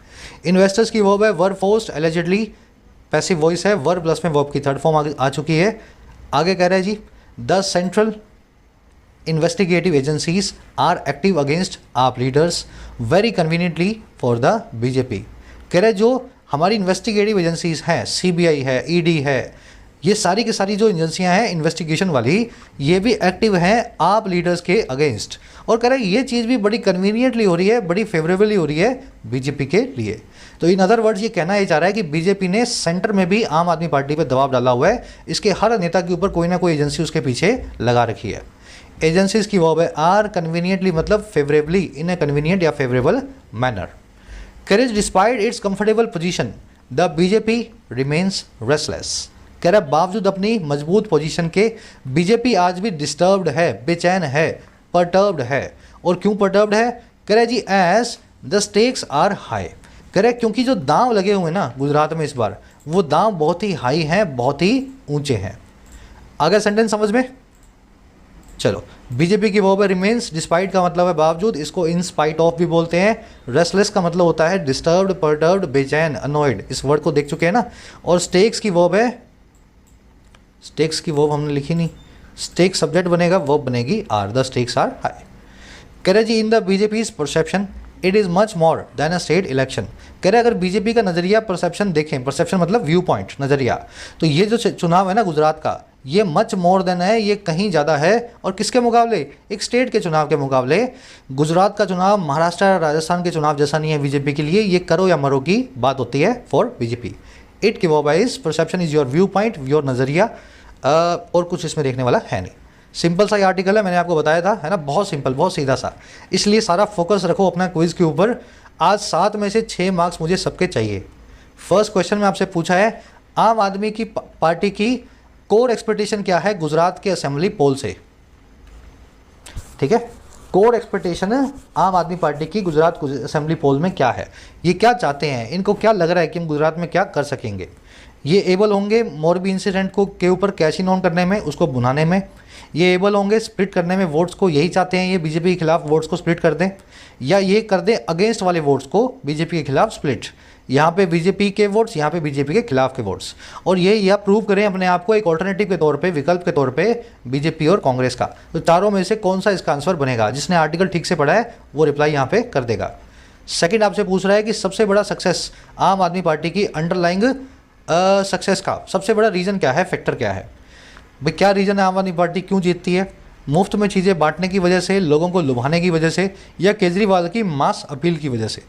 इन्वेस्टर्स की वर्ब है were forced, allegedly passive voice है, वर्ब प्लस में वर्ब की थर्ड फॉर्म आ चुकी है। आगे कह रहा है जी the central investigative agencies are active against AAP leaders very conveniently for the BJP। कह रहे जो हमारी इन्वेस्टिगेटिव एजेंसीज हैं, सीबीआई है, ईडी है, ये सारी की सारी जो एजेंसियां हैं इन्वेस्टिगेशन वाली, ये भी एक्टिव हैं आप लीडर्स के अगेंस्ट। और कह रहे ये चीज़ भी बड़ी कन्वीनियंटली हो रही है, बड़ी फेवरेबली हो रही है बीजेपी के लिए। तो इन अदर वर्ड्स ये कहना ये चाह रहा है कि बीजेपी ने सेंटर में भी आम आदमी पार्टी पर दबाव डाला हुआ है, इसके हर नेता के ऊपर कोई ना कोई एजेंसी उसके पीछे लगा रखी है। एजेंसीज की वर्ब है आर कन्वीनियंटली, मतलब फेवरेबली, इन ए कन्वीनियंट या favourable manner. Courage despite it's comfortable position the BJP remains restless. कह रहा बावजूद अपनी मजबूत पोजीशन के बीजेपी आज भी डिस्टर्ब्ड है, बेचैन है, परटर्ब्ड है। और क्यों परटर्ब्ड है? कह रहा जी as the stakes are high. कह रहे क्योंकि जो दांव लगे हुए ना गुजरात में इस बार, वो दांव बहुत ही हाई हैं, बहुत ही ऊंचे हैं। आगे सेंटेंस समझ में? चलो, बीजेपी की वर्ब है रिमेन्स, डिस्पाइट का मतलब है बावजूद, इसको इन स्पाइट ऑफ भी बोलते हैं। रेस्टलेस का मतलब होता है डिस्टर्ब्ड, परटर्ब्ड, बेचैन, अनॉयड। इस वर्ड को देख चुके हैं ना। और स्टेक्स की वर्ब है, स्टेक्स की वर्ब हमने लिखी नहीं, स्टेक्स सब्जेक्ट बनेगा, वर्ब बनेगी are, the stakes are high. कह रहे जी in the BJP perception it is much more than a state election. कह रहे अगर बीजेपी का नज़रिया परसेप्शन देखें, परसेप्शन मतलब व्यू पॉइंट, नज़रिया, तो ये जो चुनाव है ना गुजरात का, ये मच मोर देन है, ये कहीं ज़्यादा है। और किसके मुकाबले? एक स्टेट के चुनाव के मुकाबले। गुजरात का चुनाव महाराष्ट्र राजस्थान के चुनाव जैसा नहीं है बीजेपी के लिए, ये करो या मरो की बात होती है फॉर बीजेपी। इट की verb is perception is your view point, your नज़रिया, और कुछ इसमें देखने वाला है नहीं। सिंपल सा ये आर्टिकल है, मैंने आपको बताया था, है ना, बहुत सिंपल, बहुत सीधा सा। इसलिए सारा फोकस रखो अपना क्विज के ऊपर। आज 7 में से 6 मार्क्स मुझे सबके चाहिए। फर्स्ट क्वेश्चन में आपसे पूछा है आम आदमी की पार्टी की कोर एक्सपेक्टेशन क्या है गुजरात के असेंबली पोल से। ठीक है, कोर एक्सपेक्टेशन आम आदमी पार्टी की गुजरात असेंबली पोल में क्या है, ये क्या चाहते हैं, इनको क्या लग रहा है कि हम गुजरात में क्या कर सकेंगे। ये एबल होंगे मोरबी इंसिडेंट को के ऊपर कैश इन ऑन करने में, उसको भुनाने में। ये एबल होंगे स्प्लिट करने में वोट्स को, यही चाहते हैं ये बीजेपी के खिलाफ वोट्स को स्प्लिट कर दें, या ये कर दें अगेंस्ट वाले वोट्स को बीजेपी के खिलाफ स्प्लिट, यहाँ पे बीजेपी के वोट्स, यहाँ पे बीजेपी के खिलाफ के वोट्स। और ये या प्रूव करें अपने आप को एक ऑल्टरनेटिव के तौर पे, विकल्प के तौर पे बीजेपी और कांग्रेस का। तो चारों में से कौन सा इसका आंसर बनेगा? जिसने आर्टिकल ठीक से पढ़ा है वो रिप्लाई यहाँ पे कर देगा। सेकंड आपसे पूछ रहा है कि सबसे बड़ा सक्सेस आम आदमी पार्टी की अंडरलाइंग सक्सेस का सबसे बड़ा रीज़न क्या है, फैक्टर क्या है। भाई क्या रीज़न है आम आदमी पार्टी क्यों जीतती है? मुफ्त में चीज़ें बांटने की वजह से, लोगों को लुभाने की वजह से, या केजरीवाल की मास अपील की वजह से?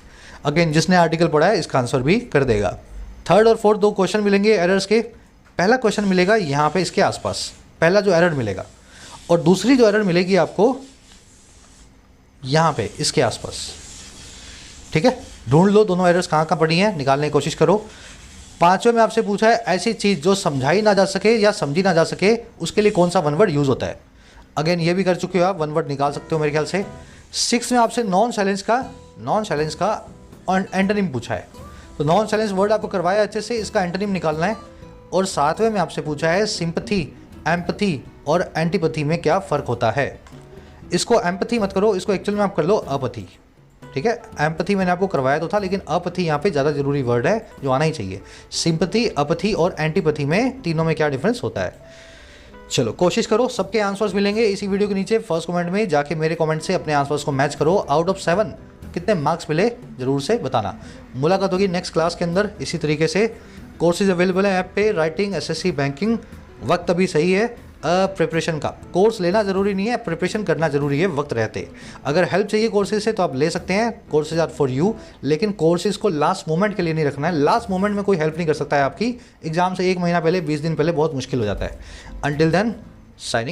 अगेन जिसने आर्टिकल पढ़ा है इसका आंसर भी कर देगा। थर्ड और फोर्थ 2 क्वेश्चन मिलेंगे एरर्स के। पहला क्वेश्चन मिलेगा यहाँ पे इसके आसपास, पहला जो एरर मिलेगा, और दूसरी जो एरर मिलेगी आपको यहाँ पे इसके आसपास। ठीक है, ढूंढ लो दोनों एरर्स कहाँ कहाँ पड़ी हैं, निकालने की कोशिश करो। पांचवें में आपसे पूछा है ऐसी चीज़ जो समझाई ना जा सके या समझी ना जा सके, उसके लिए कौन सा वन वर्ड यूज़ होता है। अगेन ये भी कर चुके हो आप, वन वर्ड निकाल सकते हो मेरे ख्याल से। 6 में आपसे नॉन साइलेंस का एंटोनिम पूछा है, तो नॉन साइलेंस वर्ड आपको करवाया अच्छे से, इसका एंटोनिम निकालना है। और 7वें में आपसे पूछा है सिंपैथी, एम्पैथी और एंटीपैथी में क्या फ़र्क होता है। इसको एम्पैथी मत करो, इसको एक्चुअल में आप कर लो अपैथी। ठीक है, एम्पैथी मैंने आपको करवाया तो था, लेकिन अपैथी यहाँ पे ज़्यादा जरूरी वर्ड है जो आना ही चाहिए। सिंपैथी, अपैथी और एंटीपैथी में तीनों में क्या डिफरेंस होता है। चलो कोशिश करो, सबके आंसर्स मिलेंगे इसी वीडियो के नीचे। फर्स्ट कमेंट में जाके मेरे कमेंट से अपने आंसर्स को मैच करो। आउट ऑफ 7 कितने मार्क्स मिले जरूर से बताना। मुलाकात होगी नेक्स्ट क्लास के अंदर इसी तरीके से। कोर्सेज अवेलेबल है ऐप पे, राइटिंग, एसएससी, बैंकिंग। वक्त अभी सही है प्रिपरेशन का। कोर्स लेना ज़रूरी नहीं है, प्रिपरेशन करना ज़रूरी है वक्त रहते। अगर हेल्प चाहिए कोर्सेज से तो आप ले सकते हैं, कोर्सेज आर फॉर यू। लेकिन कोर्सेज को लास्ट मोमेंट के लिए नहीं रखना है। लास्ट मोमेंट में कोई हेल्प नहीं कर सकता है आपकी। एग्जाम से 1 महीना पहले, 20 दिन पहले बहुत मुश्किल हो जाता है। Until then signing.